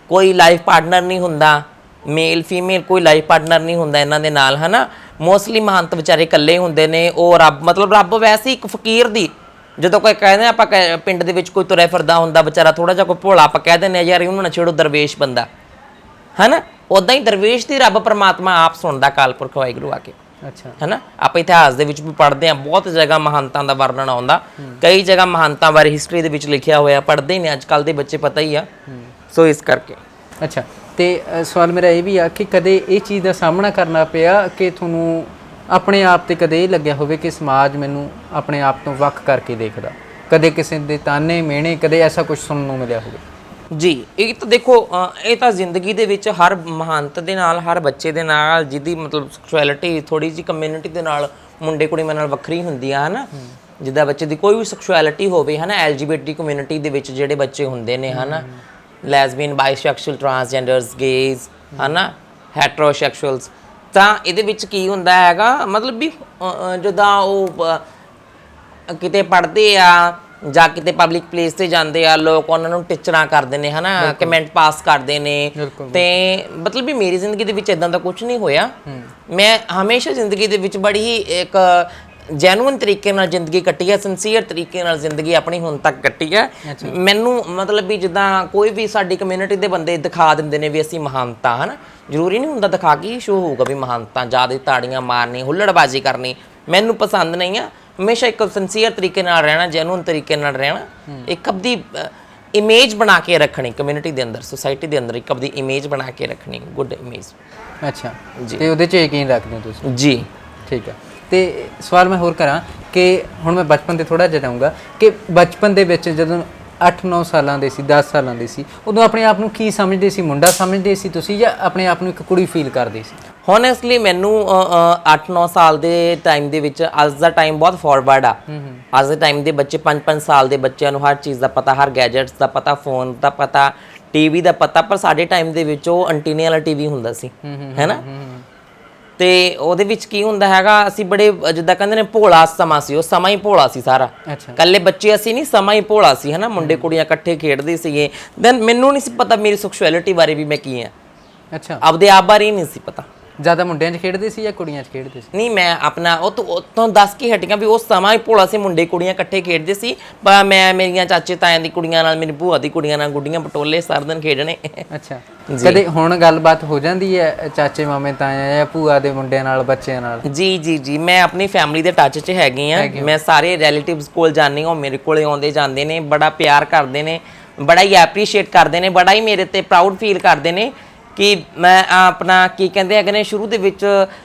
ਕੋਈ ਲਾਈਫ ਪਾਰਟਨਰ ਨਹੀਂ ਹੁੰਦਾ, ਮੇਲ ਫੀਮੇਲ ਕੋਈ ਲਾਈਫ ਪਾਰਟਨਰ ਨਹੀਂ ਹੁੰਦਾ ਇਹਨਾਂ ਦੇ ਨਾਲ, ਹਨਾ। ਮੋਸਟਲੀ ਮਹੰਤ ਵਿਚਾਰੇ ਇਕੱਲੇ ਹੁੰਦੇ ਨੇ। ਉਹ ਰੱਬ, ਮਤਲਬ ਰੱਬ ਵੈਸੇ ਇੱਕ ਫਕੀਰ ਦੀ, ਜਦੋਂ ਕੋਈ ਕਹਿੰਦੇ ਆਪਾਂ ਪਿੰਡ ਦੇ ਵਿੱਚ ਕੋਈ ਤੁਰਿਆ ਫਿਰਦਾ ਹੁੰਦਾ ਵਿਚਾਰਾ ਥੋੜਾ ਜਿਹਾ ਕੋਈ ਭੋਲਾ, ਆਪਾਂ ਕਹਿ ਦਿੰਦੇ ਆ ਯਾਰ ਇਹਨੂੰ ਨਾ ਛੇੜੋ, ਦਰਵੇਸ਼ ਬੰਦਾ, ਹਨਾ। ਉਦਾਂ ਹੀ ਦਰਵੇਸ਼ ਦੀ ਰੱਬ ਪਰਮਾਤਮਾ ਆਪ ਸੁਣਦਾ, ਕਾਲਪੁਰਖ ਵਾਹਿਗੁਰੂ ਆ ਕੇ। ਅੱਛਾ, ਹਨਾ। ਆਪਾਂ ਇਤਿਹਾਸ ਦੇ ਵਿੱਚ ਵੀ ਪੜ੍ਹਦੇ ਹਾਂ, ਬਹੁਤ ਜਗ੍ਹਾ ਮਹੰਤਾਂ ਦਾ ਵਰਣਨ ਆਉਂਦਾ, ਕਈ ਜਗ੍ਹਾ ਮਹੰਤਾਂ ਬਾਰੇ ਹਿਸਟਰੀ ਦੇ ਵਿੱਚ ਲਿਖਿਆ ਹੋਇਆ, ਪੜ੍ਹਦੇ ਨੇ ਅੱਜ ਕੱਲ੍ਹ ਦੇ ਬੱਚੇ, ਪਤਾ ਹੀ ਆ। ਸੋ ਇਸ ਕਰਕੇ। ਅੱਛਾ, ਤੇ ਸਵਾਲ ਮੇਰਾ ਇਹ ਵੀ ਆ ਕਿ ਕਦੇ ਇਹ ਚੀਜ਼ ਦਾ ਸਾਹਮਣਾ ਕਰਨਾ ਪਿਆ ਕਿ ਤੁਹਾਨੂੰ ਆਪਣੇ ਆਪ ਤੇ ਕਦੇ ਇਹ ਲੱਗਿਆ ਹੋਵੇ ਕਿ ਸਮਾਜ ਮੈਨੂੰ ਆਪਣੇ ਆਪ ਤੋਂ ਵੱਖ ਕਰਕੇ ਦੇਖਦਾ, ਕਦੇ ਕਿਸੇ ਦੇ ਤਾਨੇ ਮਿਹਣੇ, ਕਦੇ ਐਸਾ ਕੁਝ ਸੁਣਨ ਨੂੰ ਮਿਲਿਆ ਹੋਵੇ? ਜੀ, ਇਹ ਤਾਂ ਦੇਖੋ ਇਹ ਤਾਂ ਜ਼ਿੰਦਗੀ ਦੇ ਵਿੱਚ ਹਰ ਮਹਾਨਤ ਦੇ ਨਾਲ, ਹਰ ਬੱਚੇ ਦੇ ਨਾਲ ਜਿਹਦੀ ਮਤਲਬ ਸੈਕਸ਼ੁਅਲਿਟੀ ਥੋੜੀ ਜਿਹੀ ਕਮਿਊਨਿਟੀ ਦੇ ਨਾਲ, ਮੁੰਡੇ ਕੁੜੀ ਨਾਲ ਵੱਖਰੀ ਹੁੰਦੀ ਆ, ਹਨਾ। ਜਿੱਦਾਂ ਬੱਚੇ ਦੀ ਕੋਈ ਵੀ ਸੈਕਸ਼ੁਅਲਿਟੀ ਹੋਵੇ, ਹਨਾ, LGBT ਕਮਿਊਨਿਟੀ ਦੇ ਵਿੱਚ ਜਿਹੜੇ ਬੱਚੇ ਹੁੰਦੇ ਨੇ, ਹਨਾ, ਲੈਸਬੀਅਨ, ਬਾਈਸੈਕਸ਼ੁਅਲ, ਟਰਾਂਸਜੈਂਡਰਸ, ਗੇਜ਼, ਹਨਾ, ਹੈਟਰੋਸੈਕਸ਼ੁਅਲਸ, ਤਾਂ ਇਹਦੇ ਵਿੱਚ ਕੀ ਹੁੰਦਾ ਹੈਗਾ, ਮਤਲਬ ਵੀ ਜਿੱਦਾਂ ਉਹ ਕਿਤੇ ਪੜ੍ਹਦੇ ਆ ਜਾਂ ਕਿਤੇ ਪਬਲਿਕ ਪਲੇਸ ਤੇ ਜਾਂਦੇ ਆ, ਲੋਕ ਉਹਨਾਂ ਨੂੰ ਟੀਚਰਾਂ ਕਰਦੇ ਨੇ, ਹਨਾ, ਕਮੈਂਟ ਪਾਸ ਕਰਦੇ ਨੇ। ਤੇ ਮਤਲਬ ਵੀ ਮੇਰੀ ਜ਼ਿੰਦਗੀ ਦੇ ਵਿੱਚ ਇਦਾਂ ਦਾ ਕੁਝ ਨਹੀਂ ਹੋਇਆ। ਮੈਂ ਹਮੇਸ਼ਾ ਜ਼ਿੰਦਗੀ ਦੇ ਵਿੱਚ ਬੜੀ ਹੀ ਇੱਕ ਜੈਨੂਇਨ ਤਰੀਕੇ ਨਾਲ ਜ਼ਿੰਦਗੀ ਕੱਟੀ ਹੈ, ਸਿੰਸੀਅਰ ਤਰੀਕੇ ਨਾਲ ਜ਼ਿੰਦਗੀ ਆਪਣੀ ਹੁਣ ਤੱਕ ਕੱਟੀ ਹੈ। ਮੈਨੂੰ ਮਤਲਬ ਵੀ ਜਿੱਦਾਂ ਕੋਈ ਵੀ ਸਾਡੀ ਕਮਿਊਨਿਟੀ ਦੇ ਬੰਦੇ ਦਿਖਾ ਦਿੰਦੇ ਨੇ ਵੀ ਅਸੀਂ ਮਹਾਨਤਾ, ਹਨਾ, ਜ਼ਰੂਰੀ ਨਹੀਂ ਹੁੰਦਾ ਦਿਖਾ ਕੇ ਹੀ ਸ਼ੋ ਹੋਊਗਾ ਵੀ ਮਹਾਨਤਾ, ਜ਼ਿਆਦਾ ਤਾੜੀਆਂ ਮਾਰਨੀ, ਹੁੱਲੜਬਾਜ਼ੀ ਕਰਨੀ ਮੈਨੂੰ ਪਸੰਦ ਨਹੀਂ ਆ। ਹਮੇਸ਼ਾ ਇੱਕ ਸਿੰਸੀਅਰ ਤਰੀਕੇ ਨਾਲ ਰਹਿਣਾ, ਜੈਨੂਇਨ ਤਰੀਕੇ ਨਾਲ ਰਹਿਣਾ, ਇੱਕ ਆਪਦੀ ਇਮੇਜ ਬਣਾ ਕੇ ਰੱਖਣੀ ਕਮਿਊਨਿਟੀ ਦੇ ਅੰਦਰ, ਸੋਸਾਇਟੀ ਦੇ ਅੰਦਰ ਇੱਕ ਆਪਦੀ ਇਮੇਜ ਬਣਾ ਕੇ ਰੱਖਣੀ, ਗੁੱਡ ਇਮੇਜ। ਅੱਛਾ ਜੀ, ਤੇ ਉਹਦੇ 'ਚ ਯਕੀਨ ਰੱਖਦੇ ਹੋ ਤੁਸੀਂ? ਜੀ, ਠੀਕ ਹੈ। ਤੇ ਸਵਾਲ ਮੈਂ ਹੋਰ ਕਰਾਂ ਕਿ ਹੁਣ ਮੈਂ ਬਚਪਨ ਤੇ ਥੋੜਾ ਜਿਹਾ ਜਾਊਂਗਾ ਕਿ ਬਚਪਨ ਦੇ ਵਿੱਚ ਜਦੋਂ 8-9 ਸਾਲਾਂ ਦੇ ਸੀ, 10 ਸਾਲਾਂ ਦੇ ਸੀ, ਉਦੋਂ ਆਪਣੇ ਆਪ ਨੂੰ ਕੀ ਸਮਝਦੇ ਸੀ? ਮੁੰਡਾ ਸਮਝਦੇ ਸੀ ਤੁਸੀਂ ਜਾਂ ਆਪਣੇ ਆਪ ਨੂੰ ਇੱਕ ਕੁੜੀ ਫੀਲ ਕਰਦੇ ਸੀ? ਹੋਨੈਸਟਲੀ ਮੈਨੂੰ 8-9 ਸਾਲ ਦੇ ਟਾਈਮ ਦੇ ਵਿੱਚ, ਅੱਜ ਦਾ ਟਾਈਮ ਬਹੁਤ ਫਾਰਵਰਡ ਆ। ਅੱਜ ਦੇ ਟਾਈਮ ਦੇ ਬੱਚੇ 5-5 ਸਾਲ ਦੇ ਬੱਚਿਆਂ ਨੂੰ ਹਰ ਚੀਜ਼ ਦਾ ਪਤਾ, ਹਰ ਗੈਜਟਸ ਦਾ ਪਤਾ, ਫੋਨ ਦਾ ਪਤਾ, ਟੀਵੀ ਦਾ ਪਤਾ। ਪਰ ਸਾਡੇ ਟਾਈਮ ਦੇ ਵਿੱਚ ਉਹ ਐਂਟੀਨੇ ਵਾਲਾ ਟੀਵੀ ਹੁੰਦਾ ਸੀ, ਹੈ ਨਾ। ਤੇ ਉਹਦੇ ਵਿੱਚ ਕੀ ਹੁੰਦਾ ਹੈਗਾ, ਅਸੀਂ ਬੜੇ ਜਿੱਦਾਂ ਕਹਿੰਦੇ ਨੇ ਭੋਲਾ ਸਮਾਂ ਸੀ, ਉਹ ਸਮਾਂ ਹੀ ਭੋਲਾ ਸੀ ਸਾਰਾ। ਇਕੱਲੇ ਬੱਚੇ ਅਸੀਂ ਨਹੀਂ, ਸਮਾਂ ਹੀ ਭੋਲਾ ਸੀ, ਹਨਾ। ਮੁੰਡੇ ਕੁੜੀਆਂ ਇਕੱਠੇ ਖੇਡਦੇ ਸੀਗੇ। ਦੈਨ ਮੈਨੂੰ ਨਹੀਂ ਸੀ ਪਤਾ ਮੇਰੀ ਸੈਕਸ਼ੁਅਲਿਟੀ ਬਾਰੇ ਵੀ ਮੈਂ ਕੀ ਆ। ਅੱਛਾ, ਆਪਦੇ ਆਪ ਬਾਰੇ ਹੀ ਨਹੀਂ ਸੀ ਪਤਾ। ਜ਼ਿਆਦਾ ਮੁੰਡਿਆਂ 'ਚ ਖੇਡਦੇ ਸੀ ਜਾਂ ਕੁੜੀਆਂ 'ਚ ਖੇਡਦੇ ਸੀ? ਨਹੀਂ, ਮੈਂ ਆਪਣਾ ਉਹ ਤੋਂ ਦੱਸ ਕੇ ਹਟੀਆਂ ਵੀ ਉਸ ਸਮਾਂ ਹੀ ਭੋਲਾ ਸੀ, ਮੁੰਡੇ ਕੁੜੀਆਂ ਇਕੱਠੇ ਖੇਡਦੇ ਸੀ। ਪਰ ਮੈਂ ਮੇਰੀਆਂ ਚਾਚੇ ਤਾਇਆਂ ਦੀ ਕੁੜੀਆਂ ਨਾਲ, ਮੇਰੀ ਭੂਆ ਦੀ ਕੁੜੀਆਂ ਨਾਲ ਗੁੱਡੀਆਂ ਪਟੋਲੇ ਸਾਰਾ ਦਿਨ ਖੇਡਣੇ। ਅੱਛਾ, ਕਦੇ ਹੁਣ ਗੱਲਬਾਤ ਹੋ ਜਾਂਦੀ ਹੈ ਚਾਚੇ ਮਾਮੇ ਤਾਇਆ ਜਾਂ ਭੂਆ ਦੇ ਮੁੰਡਿਆਂ ਨਾਲ, ਬੱਚਿਆਂ ਨਾਲ? ਜੀ ਜੀ ਜੀ, ਮੈਂ ਆਪਣੀ ਫੈਮਿਲੀ ਦੇ ਟੱਚ 'ਚ ਹੈਗੀ ਆ। ਮੈਂ ਸਾਰੇ ਰਿਲੇਟਿਵਸ ਕੋਲ ਜਾਂਦੀ ਹਾਂ, ਉਹ ਮੇਰੇ ਕੋਲੇ ਆਉਂਦੇ ਜਾਂਦੇ ਨੇ, ਬੜਾ ਪਿਆਰ ਕਰਦੇ ਨੇ, ਬੜਾ ਹੀ ਐਪਰੀਸ਼ੀਏਟ ਕਰਦੇ ਨੇ, ਬੜਾ ਹੀ ਮੇਰੇ ਤੇ ਪ੍ਰਾਊਡ ਫੀਲ ਕਰਦੇ ਨੇ ਕਿ ਮੈਂ ਆਪਣਾ ਕੀ ਕਹਿੰਦੇ ਹੈਗੇ ਨੇ, ਸ਼ੁਰੂ ਦੇ ਵਿੱਚ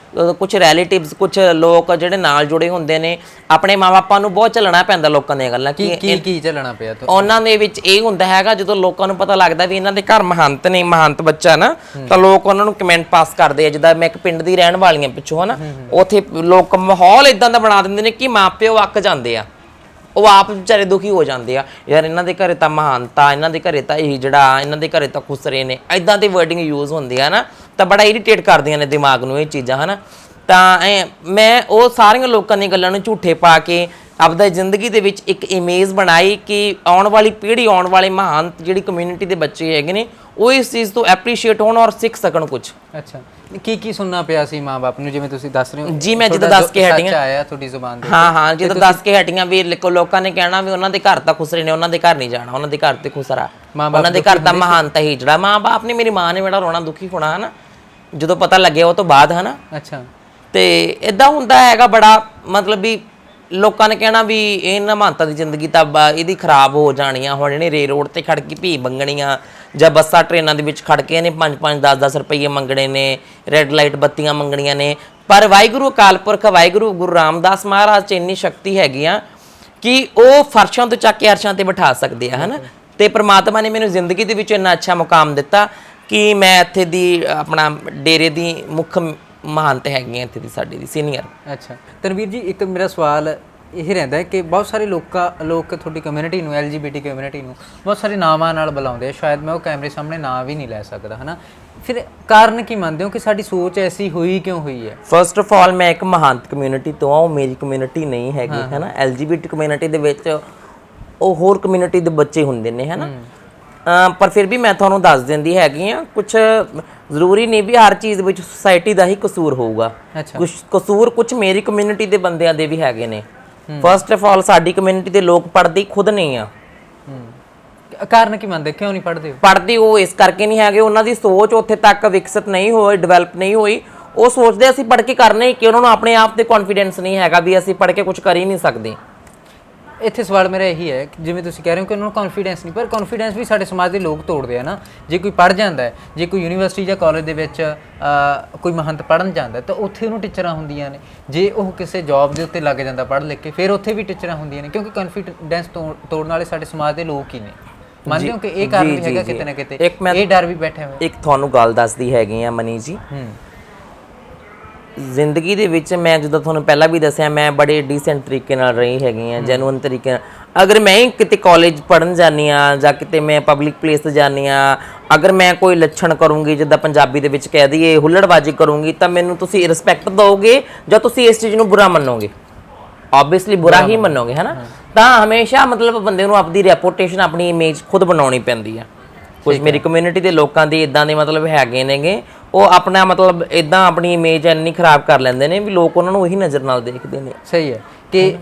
ਕੁਝ ਰਿਲੇਟਿਵਸ, ਕੁਝ ਲੋਕ ਜਿਹੜੇ ਨਾਲ ਜੁੜੇ ਹੁੰਦੇ ਨੇ, ਆਪਣੇ ਮਾਪਿਆਂ ਨੂੰ ਬਹੁਤ ਝੱਲਣਾ ਪੈਂਦਾ ਲੋਕਾਂ ਦੀਆਂ ਗੱਲਾਂ। ਕੀ ਝੱਲਣਾ ਪਿਆ? ਉਹਨਾਂ ਦੇ ਵਿੱਚ ਇਹ ਹੁੰਦਾ ਹੈਗਾ, ਜਦੋਂ ਲੋਕਾਂ ਨੂੰ ਪਤਾ ਲੱਗਦਾ ਵੀ ਇਹਨਾਂ ਦੇ ਘਰ ਮਹੰਤ ਨੇ, ਮਹੰਤ ਬੱਚਾ ਨਾ, ਤਾਂ ਲੋਕ ਉਹਨਾਂ ਨੂੰ ਕਮੈਂਟ ਪਾਸ ਕਰਦੇ ਆ। ਜਿੱਦਾਂ ਮੈਂ ਇੱਕ ਪਿੰਡ ਦੀ ਰਹਿਣ ਵਾਲੀਆਂ ਪਿੱਛੋਂ, ਹਨਾ, ਉੱਥੇ ਲੋਕ ਮਾਹੌਲ ਇਦਾਂ ਦਾ ਬਣਾ ਦਿੰਦੇ ਨੇ ਕਿ ਮਾਪਿਓ ਅੱਕ ਜਾਂਦੇ ਆ, ਉਹ ਆਪ ਵਿਚਾਰੇ ਦੁਖੀ ਹੋ ਜਾਂਦੇ ਆ, ਯਾਰ ਇਹਨਾਂ ਦੇ ਘਰੇ ਤਾਂ ਮਹਾਨਤਾ, ਇਹਨਾਂ ਦੇ ਘਰੇ ਤਾਂ ਇਹ ਜਿਹੜਾ, ਇਹਨਾਂ ਦੇ ਘਰੇ ਤਾਂ ਖੁਸਰੇ ਨੇ, ਇਦਾਂ ਦੀ ਵਰਡਿੰਗ ਯੂਜ਼ ਹੁੰਦੀ ਆ ਨਾ, ਤਾਂ ਬੜਾ ਇਰੀਟੇਟ ਕਰਦੀਆਂ ਨੇ ਦਿਮਾਗ ਨੂੰ ਇਹ ਚੀਜ਼ਾਂ, ਹਨਾ। ਤਾਂ ਮੈਂ ਉਹ ਸਾਰੀਆਂ ਲੋਕਾਂ ਦੀਆਂ ਗੱਲਾਂ ਨੂੰ ਝੂਠੇ ਪਾ ਕੇ ਆਪਦਾ ਜ਼ਿੰਦਗੀ ਦੇ ਵਿੱਚ ਇੱਕ ਇਮੇਜ ਬਣਾਈ ਕਿ ਆਉਣ ਵਾਲੀ ਪੀੜ੍ਹੀ, ਆਉਣ ਵਾਲੇ ਮਹਾਨ ਜਿਹੜੀ ਕਮਿਊਨਿਟੀ ਦੇ ਬੱਚੇ ਹੈਗੇ ਨੇ, ਉਹ ਇਸ ਚੀਜ਼ ਤੋਂ ਐਪਰੀਸ਼ੀਏਟ ਹੋਣ ਔਰ ਸਿੱਖ ਸਕਣ ਕੁਝ। ਅੱਛਾ, ਕੀ ਸੁਣਨਾ ਪਿਆ ਸੀ ਮਾਂ-ਬਾਪ ਨੂੰ, ਜਿਵੇਂ ਤੁਸੀਂ ਦੱਸ ਰਹੇ ਹੋ? ਜੀ, ਮੈਂ ਜਿੱਦਾਂ ਦੱਸ ਕੇ ਹਟੀਆਂ, ਆਇਆ ਤੁਹਾਡੀ ਜ਼ੁਬਾਨ ਤੇ। ਹਾਂ, ਜਿੱਦਾਂ ਦੱਸ ਕੇ ਹਟੀਆਂ ਵੀ ਲੋਕਾਂ ਨੇ ਕਹਿਣਾ ਵੀ ਉਹਨਾਂ ਦੇ ਘਰ ਤਾਂ ਖੁਸਰੇ ਨੇ, ਉਹਨਾਂ ਦੇ ਘਰ ਨਹੀਂ ਜਾਣਾ, ਉਹਨਾਂ ਦੇ ਘਰ ਤੇ ਖੁਸਰਾ, ਉਹਨਾਂ ਦੇ ਘਰ ਤਾਂ ਮਹਾਨਤਾ ਹੀ ਜਿਹੜਾ। ਮਾਂ-ਬਾਪ ਨੇ, ਮੇਰੀ ਮਾਂ ਨੇ ਬੜਾ ਰੋਣਾ, ਦੁਖੀ ਹੋਣਾ, ਹਨਾ, ਜਦੋਂ ਪਤਾ ਲੱਗਿਆ ਉਹ ਤੋਂ ਬਾਅਦ, ਹਨਾ। ਅੱਛਾ, ਤੇ ਇਦਾਂ ਹੁੰਦਾ ਹੈਗਾ ਬੜਾ, ਮਤਲਬ ਵੀ ਲੋਕਾਂ ਨੇ ਕਹਿਣਾ ਵੀ ਇਹਨਾਂ ਮਹੰਤਾਂ ਦੀ ਜ਼ਿੰਦਗੀ ਤਾਂ ਇਹਦੀ ਖਰਾਬ ਹੋ ਜਾਣੀ ਆ। ਹੁਣ ਇਹਨੇ ਰੋਡ ਤੇ ਖੜ ਕੇ ਭੀ ਮੰਗਣੀਆਂ ਜਾਂ ਬੱਸਾਂ ਟ੍ਰੇਨਾਂ ਦੇ ਵਿੱਚ ਖੜ ਕੇ ਇਹਨੇ 5-5 10-10 ਰੁਪਏ ਮੰਗਣੇ ਨੇ, ਰੈੱਡ ਲਾਈਟ ਬੱਤੀਆਂ ਮੰਗਣੀਆਂ ਨੇ। ਪਰ ਵਾਹਿਗੁਰੂ ਅਕਾਲ ਪੁਰਖ, ਵਾਹਿਗੁਰੂ ਗੁਰੂ ਰਾਮਦਾਸ ਮਹਾਰਾਜ 'ਚ ਇੰਨੀ ਸ਼ਕਤੀ ਹੈਗੀ ਆ ਕਿ ਉਹ ਫਰਸ਼ਾਂ ਤੋਂ ਚੱਕ ਕੇ ਅਰਸ਼ਾਂ ਤੇ ਬਿਠਾ ਸਕਦੇ ਆ, ਹਨਾ। ਤੇ ਪ੍ਰਮਾਤਮਾ ਨੇ ਮੈਨੂੰ ਜ਼ਿੰਦਗੀ ਦੇ ਵਿੱਚ ਇੰਨਾ ਅੱਛਾ ਮੁਕਾਮ ਦਿੱਤਾ ਕਿ ਮੈਂ ਇੱਥੇ ਦੀ ਆਪਣਾ ਡੇਰੇ ਦੀ ਮੁੱਖ ਮਹਾਨਤ ਹੈਗੀ ਆ, ਇੱਥੇ ਦੀ ਸਾਡੀ ਦੀ ਸੀਨੀਅਰ। ਅੱਛਾ ਤਨਵੀਰ ਜੀ, ਇੱਕ ਮੇਰਾ ਸਵਾਲ ਇਹ ਰਹਿੰਦਾ ਹੈ ਕਿ ਬਹੁਤ ਸਾਰੇ ਲੋਕ ਤੁਹਾਡੀ ਕਮਿਊਨਿਟੀ ਨੂੰ, LGBT ਕਮਿਊਨਿਟੀ ਨੂੰ ਬਹੁਤ ਸਾਰੇ ਨਾਵਾਂ ਨਾਲ ਬੁਲਾਉਂਦੇ ਆ, ਸ਼ਾਇਦ ਮੈਂ ਉਹ ਕੈਮਰੇ ਸਾਹਮਣੇ ਨਾਂ ਵੀ ਨਹੀਂ ਲੈ ਸਕਦਾ, ਹਨਾ। ਫਿਰ ਕਾਰਨ ਕੀ ਮੰਨਦੇ ਹੋ ਕਿ ਸਾਡੀ ਸੋਚ ਐਸੀ ਹੋਈ ਕਿਉਂ ਹੋਈ ਹੈ? ਫਸਟ ਆਫ ਆਲ, ਮੈਂ ਇੱਕ ਮਹਾਨਤ ਕਮਿਊਨਿਟੀ ਤੋਂ ਆ, ਉਹ ਮੇਰੀ ਕਮਿਊਨਿਟੀ ਨਹੀਂ ਹੈਗੀ, ਹਨਾ। LGBT ਕਮਿਊਨਿਟੀ ਦੇ ਵਿੱਚ ਉਹ ਹੋਰ ਕਮਿਊਨਿਟੀ ਦੇ ਬੱਚੇ ਹੁੰਦੇ ਨੇ, ਹਨਾ। ਪਰ ਫਿਰ ਵੀ ਮੈਂ ਤੁਹਾਨੂੰ ਦੱਸ ਦਿੰਦੀ ਹੈਗੀ ਆ, ਕੁਝ ਜ਼ਰੂਰੀ ਨਹੀਂ ਵੀ ਹਰ ਚੀਜ਼ ਵਿੱਚ ਸੁਸਾਇਟੀ ਦਾ ਹੀ ਕਸੂਰ ਹੋਊਗਾ। ਕੁਝ ਕਸੂਰ ਕੁਝ ਮੇਰੀ ਕਮਿਊਨਿਟੀ ਦੇ ਬੰਦਿਆਂ ਦੇ ਵੀ ਹੈਗੇ ਨੇ। ਫਸਟ ਆਫ ਆਲ, ਸਾਡੀ ਕਮਿਊਨਿਟੀ ਦੇ ਲੋਕ ਪੜ੍ਹਦੇ ਖੁਦ ਨਹੀਂ ਆ। ਕਾਰਨ ਕੀ ਮੰਨਦੇ, ਕਿਉਂ ਨਹੀਂ ਪੜ੍ਹਦੇ? ਪੜ੍ਹਦੇ ਉਹ ਇਸ ਕਰਕੇ ਨਹੀਂ ਹੈਗੇ, ਉਹਨਾਂ ਦੀ ਸੋਚ ਉੱਥੇ ਤੱਕ ਵਿਕਸਿਤ ਨਹੀਂ ਹੋਈ, ਡਿਵੈਲਪ ਨਹੀਂ ਹੋਈ। ਉਹ ਸੋਚਦੇ ਅਸੀਂ ਪੜ੍ਹ ਕੇ ਕਰਨਾ ਹੀ ਕਿ, ਉਹਨਾਂ ਨੂੰ ਆਪਣੇ ਆਪ ਤੇ ਕੌਨਫੀਡੈਂਸ ਨਹੀਂ ਹੈਗਾ ਵੀ ਅਸੀਂ ਪੜ੍ਹ ਕੇ ਕੁਝ ਕਰ ਹੀ ਨਹੀਂ ਸਕਦੇ। ਇੱਥੇ ਸਵਾਲ ਮੇਰਾ ਇਹੀ ਹੈ ਕਿ ਜਿਵੇਂ ਤੁਸੀਂ ਕਹਿ ਰਹੇ ਹੋ ਕਿ ਉਹਨਾਂ ਨੂੰ ਕੌਨਫੀਡੈਂਸ ਨਹੀਂ, ਪਰ ਕੌਨਫੀਡੈਂਸ ਵੀ ਸਾਡੇ ਸਮਾਜ ਦੇ ਲੋਕ ਤੋੜਦੇ ਆ ਨਾ। ਜੇ ਕੋਈ ਪੜ੍ਹ ਜਾਂਦਾ ਹੈ, ਜੇ ਕੋਈ ਯੂਨੀਵਰਸਿਟੀ ਜਾਂ ਕਾਲਜ ਦੇ ਵਿੱਚ ਕੋਈ ਮਹੰਤ ਪੜ੍ਹਨ ਜਾਂਦਾ ਤਾਂ ਉੱਥੇ ਉਹਨੂੰ ਟੀਚਰਾਂ ਹੁੰਦੀਆਂ ਨੇ। ਜੇ ਉਹ ਕਿਸੇ ਜੌਬ ਦੇ ਉੱਤੇ ਲੱਗ ਜਾਂਦਾ ਪੜ੍ਹ ਲਿਖ ਕੇ, ਫਿਰ ਉੱਥੇ ਵੀ ਟੀਚਰਾਂ ਹੁੰਦੀਆਂ ਨੇ, ਕਿਉਂਕਿ ਕੌਨਫੀਡੈਂਸ ਤੋੜਨ ਵਾਲੇ ਸਾਡੇ ਸਮਾਜ ਦੇ ਲੋਕ ਹੀ ਨੇ। ਮੰਨਦੇ ਹੋ ਕਿ ਇਹ ਕਾਰਨ ਵੀ ਹੈਗਾ ਕਿਤੇ ਨਾ ਕਿਤੇ, ਇਹ ਡਰ ਵੀ ਬੈਠਾ ਹੋਇਆ। ਇੱਕ ਤੁਹਾਨੂੰ ਗੱਲ ਦੱਸਦੀ ਹੈਗੀ ਆ ਮਨੀ ਜੀ, ਜ਼ਿੰਦਗੀ ਦੇ ਵਿੱਚ ਮੈਂ ਜਿੱਦਾਂ ਤੁਹਾਨੂੰ ਪਹਿਲਾਂ ਵੀ ਦੱਸਿਆ, ਮੈਂ ਬੜੇ ਡੀਸੈਂਟ ਤਰੀਕੇ ਨਾਲ ਰਹੀ ਹੈਗੀ ਆ, ਜੈਨੂਅਨ ਤਰੀਕੇ ਨਾਲ। ਅਗਰ ਮੈਂ ਕਿਤੇ ਕਾਲਜ ਪੜ੍ਹਨ ਜਾਂਦੀ ਆ ਜਾਂ ਕਿਤੇ ਮੈਂ ਪਬਲਿਕ ਪਲੇਸ ਤੇ ਜਾਂਦੀ ਆ, ਅਗਰ ਮੈਂ ਕੋਈ ਲੱਛਣ ਕਰੂੰਗੀ, ਜਿੱਦਾਂ ਪੰਜਾਬੀ ਦੇ ਵਿੱਚ ਕਹਿ ਦਈਏ ਹੁੱਲੜਬਾਜ਼ੀ ਕਰੂੰਗੀ, ਤਾਂ ਮੈਨੂੰ ਤੁਸੀਂ ਰਿਸਪੈਕਟ ਦਿਓਗੇ ਜਾਂ ਤੁਸੀਂ ਇਸ ਚੀਜ਼ ਨੂੰ ਬੁਰਾ ਮੰਨੋਗੇ? ਆਬਵੀਅਸਲੀ ਬੁਰਾ ਹੀ ਮੰਨੋਗੇ, ਹੈ ਨਾ। ਤਾਂ ਹਮੇਸ਼ਾ ਮਤਲਬ ਬੰਦੇ ਨੂੰ ਆਪਣੀ ਰੈਪੂਟੇਸ਼ਨ, ਆਪਣੀ ਇਮੇਜ ਖੁਦ ਬਣਾਉਣੀ ਪੈਂਦੀ ਆ। ਕੁਝ ਮੇਰੀ ਕਮਿਊਨਿਟੀ ਦੇ ਲੋਕਾਂ ਦੇ ਇਦਾਂ ਦੇ ਮਤਲਬ ਹੈਗੇ ਨੇਗੇ, ਉਹ ਆਪਣਾ ਮਤਲਬ ਇਦਾਂ ਆਪਣੀ ਇਮੇਜ ਇੰਨੀ ਖਰਾਬ ਕਰ ਲੈਂਦੇ ਨੇ ਵੀ ਲੋਕ ਉਹਨਾਂ ਨੂੰ ਉਹੀ ਨਜ਼ਰ ਨਾਲ ਦੇਖਦੇ ਨੇ। ਸਹੀ ਹੈ ਕਿ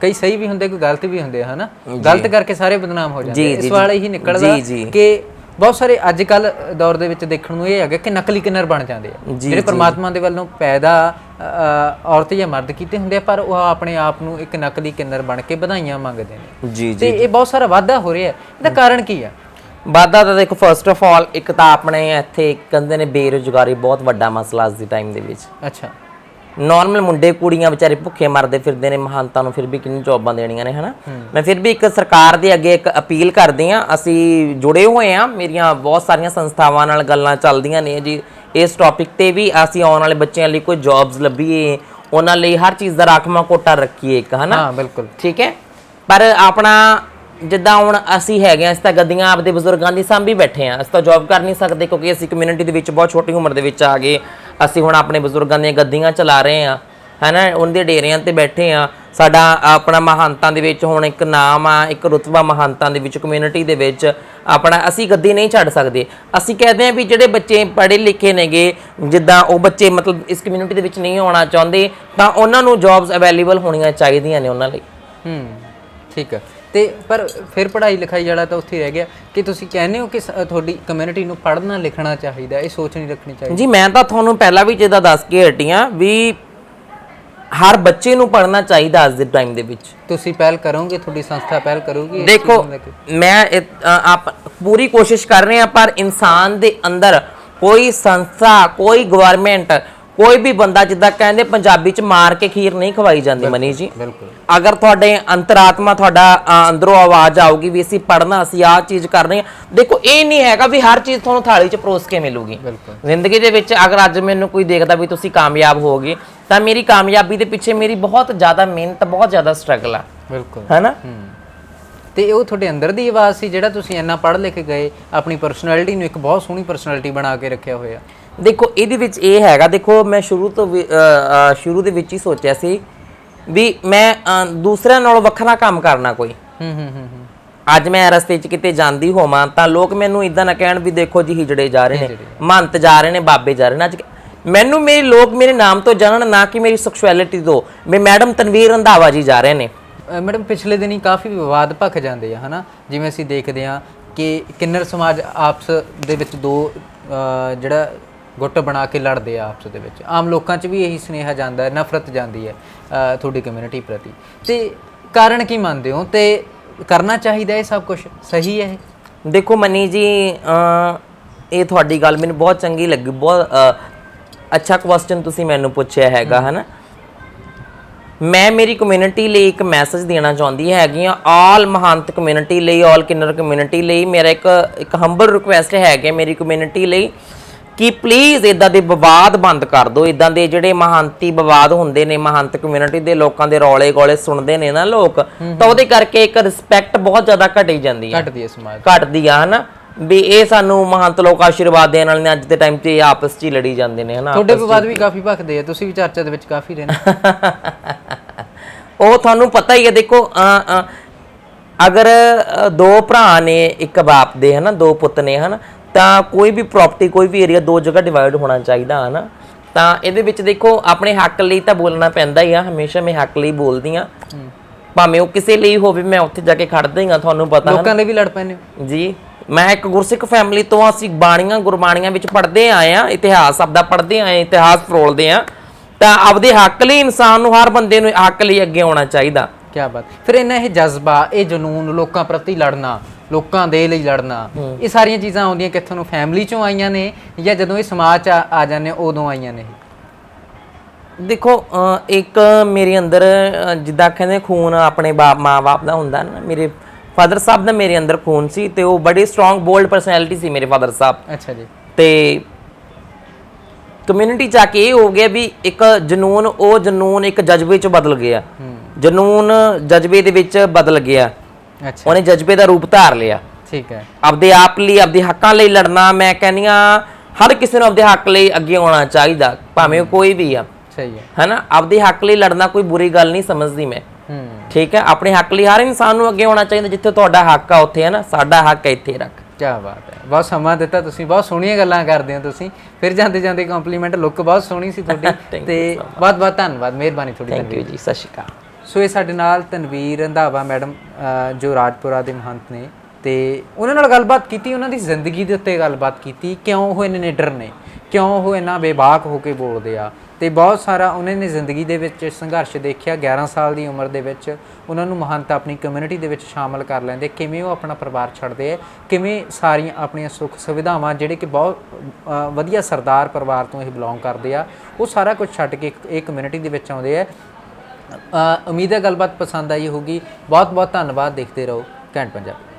ਕਈ ਸਹੀ ਵੀ ਹੁੰਦੇ, ਕੋਈ ਗਲਤ ਵੀ ਹੁੰਦੇ ਆ, ਹਨਾ। ਗਲਤ ਕਰਕੇ ਸਾਰੇ ਬਦਨਾਮ ਹੋ ਜਾਂਦੇ। ਇਸ ਵਾਲਾ ਇਹੀ ਨਿਕਲਦਾ ਕਿ ਬਹੁਤ ਸਾਰੇ ਅੱਜ ਕੱਲ ਦੌਰ ਦੇ ਵਿੱਚ ਦੇਖਣ ਨੂੰ ਇਹ ਹੈਗਾ ਕਿ ਨਕਲੀ ਕਿੰਨਰ ਬਣ ਜਾਂਦੇ ਆ, ਜਿਹੜੇ ਪਰਮਾਤਮਾ ਦੇ ਵੱਲੋਂ ਪੈਦਾ ਔਰਤ ਜਾਂ ਮਰਦ ਕੀਤੇ ਹੁੰਦੇ ਆ, ਪਰ ਉਹ ਆਪਣੇ ਆਪ ਨੂੰ ਇੱਕ ਨਕਲੀ ਕਿੰਨਰ ਬਣ ਕੇ ਵਧਾਈਆਂ ਮੰਗਦੇ ਨੇ। ਤੇ ਇਹ ਬਹੁਤ ਸਾਰਾ ਵਾਧਾ ਹੋ ਰਿਹਾ। ਇਹਦਾ ਕਾਰਨ ਕੀ ਆ? ਵਾਧਾ ਤਾਂ ਦੇਖੋ, ਫਸਟ ਆਫ ਆਲ ਇੱਕ ਤਾਂ ਆਪਣੇ ਇੱਥੇ ਕਹਿੰਦੇ ਨੇ ਬੇਰੁਜ਼ਗਾਰੀ ਬਹੁਤ ਵੱਡਾ ਮਸਲਾ ਅੱਜ ਦੇ ਟਾਈਮ ਦੇ ਵਿੱਚ। ਅੱਛਾ। ਨਾਰਮਲ ਮੁੰਡੇ ਕੁੜੀਆਂ ਵਿਚਾਰੇ ਭੁੱਖੇ ਮਰਦੇ ਫਿਰਦੇ ਨੇ, ਮਹੰਤਾਂ ਨੂੰ ਫਿਰ ਵੀ ਕਿੰਨੀ ਜੌਬਾਂ ਦੇਣੀਆਂ ਨੇ, ਹਨਾ। ਮੈਂ ਫਿਰ ਵੀ ਇੱਕ ਸਰਕਾਰ ਦੇ ਅੱਗੇ ਇੱਕ ਅਪੀਲ ਕਰਦੀ ਆ, ਅਸੀਂ ਜੁੜੇ ਹੋਏ ਆ, ਮੇਰੀਆਂ ਬਹੁਤ ਸਾਰੀਆਂ ਸੰਸਥਾਵਾਂ ਨਾਲ ਗੱਲਾਂ ਚੱਲਦੀਆਂ ਨੇ ਜੀ ਇਸ ਟੌਪਿਕ ਤੇ ਵੀ। ਅਸੀਂ ਆਉਣ ਵਾਲੇ ਬੱਚਿਆਂ ਲਈ ਕੋਈ ਜੌਬਸ ਲੱਭੀਏ, ਉਹਨਾਂ ਲਈ ਹਰ ਚੀਜ਼ ਦਾ ਰਾਖਵਾਂ ਕੋਟਾ ਰੱਖੀਏ ਇੱਕ, ਹਨਾ। ਹਾਂ ਬਿਲਕੁਲ ਠੀਕ ਹੈ। ਪਰ ਆਪਣਾ ਜਿੱਦਾਂ ਹੁਣ ਅਸੀਂ ਹੈਗੇ ਆ, ਅਸੀਂ ਤਾਂ ਗੱਦੀਆਂ ਆਪਦੇ ਬਜ਼ੁਰਗਾਂ ਦੀ ਸਾਂਭੀ ਬੈਠੇ ਆ, ਅਸੀਂ ਤਾਂ ਜੌਬ ਕਰ ਨਹੀਂ ਸਕਦੇ ਕਿਉਂਕਿ ਅਸੀਂ ਕਮਿਊਨਿਟੀ ਦੇ ਵਿੱਚ ਬਹੁਤ ਛੋਟੀ ਉਮਰ ਦੇ ਵਿੱਚ ਆ ਗਏ। ਅਸੀਂ ਹੁਣ ਆਪਣੇ ਬਜ਼ੁਰਗਾਂ ਦੀਆਂ ਗੱਦੀਆਂ ਚਲਾ ਰਹੇ ਆ, ਹੈ ਨਾ, ਉਹਨਾਂ ਦੇ ਡੇਰਿਆਂ ਤੇ ਬੈਠੇ ਆ। ਸਾਡਾ ਆਪਣਾ ਮਹੰਤਾਂ ਦੇ ਵਿੱਚ ਹੁਣ ਇੱਕ ਨਾਮ ਆ, ਇੱਕ ਰੁਤਬਾ ਮਹੰਤਾਂ ਦੇ ਵਿੱਚ ਕਮਿਊਨਿਟੀ ਦੇ ਵਿੱਚ ਆਪਣਾ। ਅਸੀਂ ਗੱਦੀ ਨਹੀਂ ਛੱਡ ਸਕਦੇ। ਅਸੀਂ ਕਹਿੰਦੇ ਆ ਵੀ ਜਿਹੜੇ ਬੱਚੇ ਪੜ੍ਹੇ ਲਿਖੇ ਨੇਗੇ, ਜਿੱਦਾਂ ਉਹ ਬੱਚੇ ਮਤਲਬ ਇਸ ਕਮਿਊਨਿਟੀ ਦੇ ਵਿੱਚ ਨਹੀਂ ਆਉਣਾ ਚਾਹੁੰਦੇ, ਤਾਂ ਉਹਨਾਂ ਨੂੰ ਜੌਬਸ ਅਵੇਲੇਬਲ ਹੋਣੀਆਂ ਚਾਹੀਦੀਆਂ ਨੇ ਉਹਨਾਂ ਲਈ। ਠੀਕ ਹੈ। ਤੇ ਪਰ ਫਿਰ ਪੜ੍ਹਾਈ ਲਿਖਾਈ ਵਾਲਾ ਤਾਂ ਉੱਥੇ ਰਹਿ ਗਿਆ ਕਿ ਤੁਸੀਂ ਕਹਿੰਦੇ ਹੋ ਕਿ ਤੁਹਾਡੀ ਕਮਿਊਨਿਟੀ ਨੂੰ ਪੜ੍ਹਨਾ ਲਿਖਣਾ ਚਾਹੀਦਾ, ਇਹ ਸੋਚ ਨਹੀਂ ਰੱਖਣੀ ਚਾਹੀਦੀ। ਜੀ ਮੈਂ ਤਾਂ ਤੁਹਾਨੂੰ ਪਹਿਲਾਂ ਵੀ ਜਿੱਦਾਂ ਦੱਸ ਕੇ ਹਟੀਆਂ ਵੀ ਹਰ ਬੱਚੇ ਨੂੰ ਪੜ੍ਹਨਾ ਚਾਹੀਦਾ ਅੱਜ ਦੇ ਟਾਈਮ ਦੇ ਵਿੱਚ। ਤੁਸੀਂ ਪਹਿਲ ਕਰੋਗੇ, ਤੁਹਾਡੀ ਸੰਸਥਾ ਪਹਿਲ ਕਰੂਗੀ? ਦੇਖੋ ਮੈਂ ਆਪ ਪੂਰੀ ਕੋਸ਼ਿਸ਼ ਕਰ ਰਹੇ ਹਾਂ, ਪਰ ਇਨਸਾਨ ਦੇ ਅੰਦਰ ਕੋਈ ਸੰਸਥਾ, ਕੋਈ ਗਵਰਨਮੈਂਟ, ਕੋਈ ਵੀ ਬੰਦਾ, ਜਿੱਦਾਂ ਕਹਿੰਦੇ ਪੰਜਾਬੀ ਚ ਮਾਰ ਕੇ ਖੀਰ ਨਹੀਂ ਖਵਾਈ ਜਾਂਦੀ ਮਨੀ ਜੀ। ਅਗਰ ਤੁਹਾਡੇ ਅੰਤਰਾਤਮਾ, ਤੁਹਾਡਾ ਅੰਦਰੋਂ ਆਵਾਜ਼ ਆਊਗੀ ਵੀ ਅਸੀਂ ਪੜ੍ਹਨਾ, ਅਸੀਂ ਆਹ ਚੀਜ਼ ਕਰ ਰਹੇ ਹਾਂ। ਦੇਖੋ ਇਹ ਨਹੀਂ ਹੈਗਾ ਵੀ ਹਰ ਚੀਜ਼ ਤੁਹਾਨੂੰ ਥਾਲੀ ਚ ਪਰੋਸ ਕੇ ਮਿਲੂਗੀ ਜ਼ਿੰਦਗੀ ਦੇ ਵਿੱਚ। ਅਗਰ ਅੱਜ ਮੈਨੂੰ ਕੋਈ ਦੇਖਦਾ ਵੀ ਤੁਸੀਂ ਕਾਮਯਾਬ ਹੋਗੇ, ਤਾਂ ਮੇਰੀ ਕਾਮਯਾਬੀ ਦੇ ਪਿੱਛੇ ਮੇਰੀ ਬਹੁਤ ਜ਼ਿਆਦਾ ਮਿਹਨਤ, ਬਹੁਤ ਜ਼ਿਆਦਾ ਸਟਰਗਲ ਆ। ਬਿਲਕੁਲ, ਹੈ ਨਾ। ਤੇ ਉਹ ਤੁਹਾਡੇ ਅੰਦਰ ਦੀ ਆਵਾਜ਼ ਸੀ ਜਿਹੜਾ ਤੁਸੀਂ ਇੰਨਾ ਪੜ੍ਹ ਲਿਖ ਗਏ, ਆਪਣੀ ਪਰਸਨੈਲਿਟੀ ਨੂੰ ਇੱਕ ਬਹੁਤ ਸੋਹਣੀ ਪਰਸਨੈਲਿਟੀ ਬਣਾ ਕੇ ਰੱਖਿਆ ਹੋਇਆ। ਦੇਖੋ ਇਹਦੇ ਵਿੱਚ ਇਹ ਹੈਗਾ, ਦੇਖੋ ਮੈਂ ਸ਼ੁਰੂ ਦੇ ਵਿੱਚ ਹੀ ਸੋਚਿਆ ਸੀ ਵੀ ਮੈਂ ਦੂਸਰਿਆਂ ਨਾਲੋਂ ਵੱਖਰਾ ਕੰਮ ਕਰਨਾ ਕੋਈ। ਅੱਜ ਮੈਂ ਰਸਤੇ 'ਚ ਕਿਤੇ ਜਾਂਦੀ ਹੋਵਾਂ ਤਾਂ ਲੋਕ ਮੈਨੂੰ ਇਦਾਂ ਨਾ ਕਹਿਣ ਵੀ ਦੇਖੋ ਜੀ ਹਿਜੜੇ ਜਾ ਰਹੇ ਨੇ, ਮਹੰਤ ਜਾ ਰਹੇ ਨੇ, ਬਾਬੇ ਜਾ ਰਹੇ ਨੇ। ਅੱਜ ਮੈਨੂੰ ਮੇਰੇ ਲੋਕ ਮੇਰੇ ਨਾਮ ਤੋਂ ਜਾਣਨ, ਨਾ ਕਿ ਮੇਰੀ ਸੈਕਸ਼ੁਅਲਿਟੀ ਤੋਂ। ਮੈਂ ਮੈਡਮ ਤਨਵੀਰ ਰੰਧਾਵਾ ਜੀ ਜਾ ਰਹੇ ਨੇ। ਮੈਡਮ ਪਿਛਲੇ ਦਿਨੀ ਕਾਫੀ ਵਿਵਾਦ ਭਖ ਜਾਂਦੇ ਆ, ਹਨਾ। ਜਿਵੇਂ ਅਸੀਂ ਦੇਖਦੇ ਹਾਂ ਕਿ ਕਿੰਨਰ ਸਮਾਜ ਆਪਸ ਦੇ ਵਿੱਚ ਦੋ ਜਿਹੜਾ ਗੁੱਟ ਬਣਾ ਕੇ ਲੜਦੇ ਆ ਆਪਸ ਦੇ ਵਿੱਚ। ਆਮ ਲੋਕਾਂ 'ਚ ਵੀ ਇਹੀ ਸੁਨੇਹਾ ਜਾਂਦਾ ਹੈ, ਨਫ਼ਰਤ ਜਾਂਦੀ ਹੈ ਤੁਹਾਡੀ ਕਮਿਊਨਿਟੀ ਪ੍ਰਤੀ। ਤੇ ਕਾਰਨ ਕੀ ਮੰਨਦੇ ਹੋ? ਤੇ ਕਰਨਾ ਚਾਹੀਦਾ ਇਹ ਸਭ ਕੁਝ ਸਹੀ ਹੈ ਇਹ? ਦੇਖੋ ਮਨੀ ਜੀ, ਇਹ ਤੁਹਾਡੀ ਗੱਲ ਮੈਨੂੰ ਬਹੁਤ ਚੰਗੀ ਲੱਗੀ, ਬਹੁਤ ਅੱਛਾ ਕੁਐਸਚਨ ਤੁਸੀਂ ਮੈਨੂੰ ਪੁੱਛਿਆ ਹੈਗਾ, ਹੈ ਨਾ। ਮੈਂ ਮੇਰੀ ਕਮਿਊਨਿਟੀ ਲਈ ਇੱਕ ਮੈਸੇਜ ਦੇਣਾ ਚਾਹੁੰਦੀ ਹੈਗੀ ਆ, ਆਲ ਮਹੰਤ ਕਮਿਊਨਿਟੀ ਲਈ, ਆਲ ਕਿੰਨਰ ਕਮਿਊਨਿਟੀ ਲਈ। ਮੇਰਾ ਇੱਕ ਹੰਬਲ ਰਿਕੁਐਸਟ ਹੈਗਾ ਮੇਰੀ ਕਮਿਊਨਿਟੀ ਲਈ ਕਿ ਪਲੀਜ਼ ਇਦਾਂ ਦੇ ਵਿਵਾਦ ਬੰਦ ਕਰ ਦਿਓ। ਇਦਾਂ ਦੇ ਜਿਹੜੇ ਮਹੰਤੀ ਵਿਵਾਦ ਹੁੰਦੇ ਨੇ, ਮਹੰਤ ਕਮਿਊਨਿਟੀ ਦੇ ਲੋਕਾਂ ਦੇ ਰੌਲੇ ਗੋਲੇ ਸੁਣਦੇ ਨੇ ਨਾ ਲੋਕ, ਤਾਂ ਉਹਦੇ ਕਰਕੇ ਇੱਕ ਰਿਸਪੈਕਟ ਬਹੁਤ ਜ਼ਿਆਦਾ ਘਟੀ ਜਾਂਦੀ ਹੈ, ਘਟਦੀ ਹੈ ਸਮਾਜ, ਘਟਦੀ ਆ, ਹਨਾ। ਵੀ ਇਹ ਸਾਨੂੰ ਮਹੰਤ ਲੋਕ ਆਸ਼ੀਰਵਾਦ ਦੇਣ ਵਾਲੇ ਨੇ, ਅੱਜ ਦੇ ਟਾਈਮ 'ਚ ਇਹ ਆਪਸ 'ਚ ਹੀ ਲੜੀ ਜਾਂਦੇ ਨੇ, ਹਨਾ। ਤੁਹਾਡੇ ਵਿਵਾਦ ਵੀ ਕਾਫੀ ਭਖਦੇ ਆ, ਤੁਸੀਂ ਵੀ ਚਰਚਾ ਦੇ ਵਿੱਚ ਕਾਫੀ ਰਹਿੰਦੇ। ਉਹ ਤੁਹਾਨੂੰ ਪਤਾ ਹੀ ਹੈ। ਦੇਖੋ ਅਗਰ ਦੋ ਭਰਾ ਨੇ ਇੱਕ ਬਾਪ ਦੇ, ਹਨਾ, ਦੋ ਪੁੱਤ ਨੇ, ਹਨਾ, ਤਾਂ ਕੋਈ ਵੀ ਪ੍ਰਾਪਰਟੀ, ਕੋਈ ਵੀ ਏਰੀਆ ਦੋ ਜਗ੍ਹਾ ਡਿਵਾਈਡ ਹੋਣਾ ਚਾਹੀਦਾ, ਹਨਾ। ਤਾਂ ਇਹਦੇ ਵਿੱਚ ਦੇਖੋ ਆਪਣੇ ਹੱਕ ਲਈ ਤਾਂ ਬੋਲਣਾ ਪੈਂਦਾ ਹੀ ਆ, ਹਮੇਸ਼ਾ ਮੈਂ ਹੱਕ ਲਈ ਬੋਲਦੀ ਆ, ਭਾਵੇਂ ਉਹ ਕਿਸੇ ਲਈ ਹੋਵੇ। ਮੈਂ ਉੱਥੇ ਜਾ ਕੇ ਖੜਦਾ ਹੀ ਆ, ਤੁਹਾਨੂੰ ਪਤਾ। ਲੋਕਾਂ ਲਈ ਵੀ ਲੜ ਪੈਂਦੇ ਹੋ ਜੀ। ਮੈਂ ਇੱਕ ਗੁਰਸਿੱਖ ਫੈਮਿਲੀ ਤੋਂ, ਅਸੀਂ ਬਾਣੀਆਂ ਗੁਰਬਾਣੀਆਂ ਵਿੱਚ ਪੜ੍ਹਦੇ ਆਏ ਆ, ਇਤਿਹਾਸ ਆਪਦਾ ਪੜ੍ਹਦੇ ਆਏ, ਇਤਿਹਾਸ ਫਰੋਲਦੇ ਆ। ਤਾਂ ਆਪਦੇ ਹੱਕ ਲਈ ਇਨਸਾਨ ਨੂੰ, ਹਰ ਬੰਦੇ ਨੂੰ ਹੱਕ ਲਈ ਅੱਗੇ ਆਉਣਾ ਚਾਹੀਦਾ। ਕੀ ਬਾਤ। ਫਿਰ ਇਹਨਾਂ ਇਹ ਜਜ਼ਬਾ, ਇਹ ਜਨੂਨ, ਲੋਕਾਂ ਪ੍ਰਤੀ ਲੜਨਾ, ਲੋਕਾਂ ਦੇ ਲਈ ਲੜਨਾ, ਇਹ ਸਾਰੀਆਂ ਚੀਜ਼ਾਂ ਆਉਂਦੀਆਂ ਕਿੱਥੋਂ ਨੂੰ? ਫੈਮਿਲੀ ਚੋਂ ਆਈਆਂ ਨੇ ਜਾਂ ਜਦੋਂ ਇਹ ਸਮਾਜ 'ਚ ਆ ਜਾਂਦੇ ਉਦੋਂ ਆਈਆਂ ਨੇ? ਦੇਖੋ ਇੱਕ ਮੇਰੇ ਅੰਦਰ ਜਿੱਦਾਂ ਕਹਿੰਦੇ ਖੂਨ ਆਪਣੇ ਮਾਂ-ਬਾਪ ਦਾ ਹੁੰਦਾ ਨਾ, ਮੇਰੇ ਫਾਦਰ ਸਾਹਿਬ ਦਾ ਮੇਰੇ ਅੰਦਰ ਖੂਨ ਸੀ ਤੇ ਉਹ ਬੜੀ ਸਟਰੋਂਗ ਬੋਲਡ ਪਰਸਨੈਲਿਟੀ ਸੀ ਮੇਰੇ ਫਾਦਰ ਸਾਹਿਬ। ਅੱਛਾ ਜੀ। ਤੇ ਕਮਿਊਨਿਟੀ 'ਚ ਆ ਕੇ ਇਹ ਹੋ ਗਿਆ ਵੀ ਇੱਕ ਜਨੂਨ, ਉਹ ਜਨੂਨ ਇੱਕ ਜਜ਼ਬੇ 'ਚ ਬਦਲ ਗਿਆ। ਜਨੂਨ ਜਜ਼ਬੇ ਦੇ ਵਿੱਚ ਬਦਲ ਗਿਆ। ਅੱਛਾ। ਉਹਨੇ ਜਜ਼ਬੇ ਦਾ ਰੂਪ ਧਾਰ ਲਿਆ। ਠੀਕ ਹੈ। ਆਪਦੇ ਆਪ ਲਈ, ਆਪਦੇ ਹੱਕਾਂ ਲਈ ਲੜਨਾ, ਮੈਂ ਕਹਿੰਦੀ ਹਾਂ ਹਰ ਕਿਸੇ ਨੂੰ ਆਪਦੇ ਹੱਕ ਲਈ ਅੱਗੇ ਆਉਣਾ ਚਾਹੀਦਾ, ਭਾਵੇਂ ਉਹ ਕੋਈ ਵੀ ਆ। ਸਹੀ ਹੈ। ਹੈਨਾ, ਆਪਦੇ ਹੱਕ ਲਈ ਲੜਨਾ ਕੋਈ ਬੁਰੀ ਗੱਲ ਨਹੀਂ ਸਮਝਦੀ ਮੈਂ। ਠੀਕ ਹੈ, ਆਪਣੇ ਹੱਕ ਲਈ ਹਰ ਇਨਸਾਨ ਨੂੰ ਅੱਗੇ ਆਉਣਾ ਚਾਹੀਦਾ। ਜਿੱਥੇ ਤੁਹਾਡਾ ਹੱਕ ਆ ਉੱਥੇ ਹੈ ਨਾ, ਸਾਡਾ ਹੱਕ ਹੈ ਇੱਥੇ ਰੱਖ। ਕੀ ਬਾਤ ਹੈ, ਬਹੁਤ ਸਮਾਂ ਦਿੱਤਾ ਤੁਸੀਂ, ਬਹੁਤ ਸੋਹਣੀਆਂ ਗੱਲਾਂ ਕਰਦੇ ਹੋ ਤੁਸੀਂ। ਫਿਰ ਜਾਂਦੇ ਜਾਂਦੇ ਕੰਪਲੀਮੈਂਟ, ਲੁੱਕ ਬਹੁਤ ਸੋਹਣੀ ਸੀ ਤੁਹਾਡੀ ਤੇ ਬਹੁਤ ਬਹੁਤ ਧੰਨਵਾਦ, ਮਿਹਰਬਾਨੀ ਤੁਹਾਡੀ। ਥੈਂਕ ਯੂ ਜੀ, ਸਤਿ ਸ਼੍ਰੀ ਅਕਾਲ। ਸੋ ਇਹ ਸਾਡੇ ਨਾਲ ਤਨਵੀਰ ਰੰਧਾਵਾ ਮੈਡਮ ਜੋ ਰਾਜਪੁਰਾ ਦੇ ਮਹੰਤ ਨੇ, ਤੇ ਉਹਨਾਂ ਨਾਲ ਗੱਲਬਾਤ ਕੀਤੀ, ਉਹਨਾਂ ਦੀ ਜ਼ਿੰਦਗੀ ਦੇ ਉੱਤੇ ਗੱਲਬਾਤ ਕੀਤੀ, ਕਿਉਂ ਉਹ ਇੰਨੇ ਨਿਡਰ ਨੇ, ਕਿਉਂ ਉਹ ਇੰਨਾ ਬੇਬਾਕ ਹੋ ਕੇ ਬੋਲਦੇ ਆ, ਤੇ ਬਹੁਤ ਸਾਰਾ ਉਹਨਾਂ ਨੇ ਜ਼ਿੰਦਗੀ ਦੇ ਵਿੱਚ ਸੰਘਰਸ਼ ਦੇਖਿਆ। 11 ਸਾਲ ਦੀ ਉਮਰ ਦੇ ਵਿੱਚ ਉਹਨਾਂ ਨੂੰ ਮਹੰਤ ਆਪਣੀ ਕਮਿਊਨਿਟੀ ਦੇ ਵਿੱਚ ਸ਼ਾਮਲ ਕਰ ਲੈਂਦੇ, ਕਿਵੇਂ ਉਹ ਆਪਣਾ ਪਰਿਵਾਰ ਛੱਡਦੇ ਆ, ਕਿਵੇਂ ਸਾਰੀਆਂ ਆਪਣੀਆਂ ਸੁੱਖ ਸੁਵਿਧਾਵਾਂ, ਜਿਹੜੇ ਕਿ ਬਹੁਤ ਵਧੀਆ ਸਰਦਾਰ ਪਰਿਵਾਰ ਤੋਂ ਇਹ ਬਿਲੋਂਗ ਕਰਦੇ ਆ, ਉਹ ਸਾਰਾ ਕੁਝ ਛੱਡ ਕੇ ਇਹ ਕਮਿਊਨਿਟੀ ਦੇ ਵਿੱਚ ਆਉਂਦੇ ਆ। ਉਮੀਦ ਹੈ ਗੱਲਬਾਤ ਪਸੰਦ ਆਈ ਹੋਊਗੀ। ਬਹੁਤ ਬਹੁਤ ਧੰਨਵਾਦ। ਦੇਖਦੇ ਰਹੋ ਘੈਂਟ ਪੰਜਾਬੀ।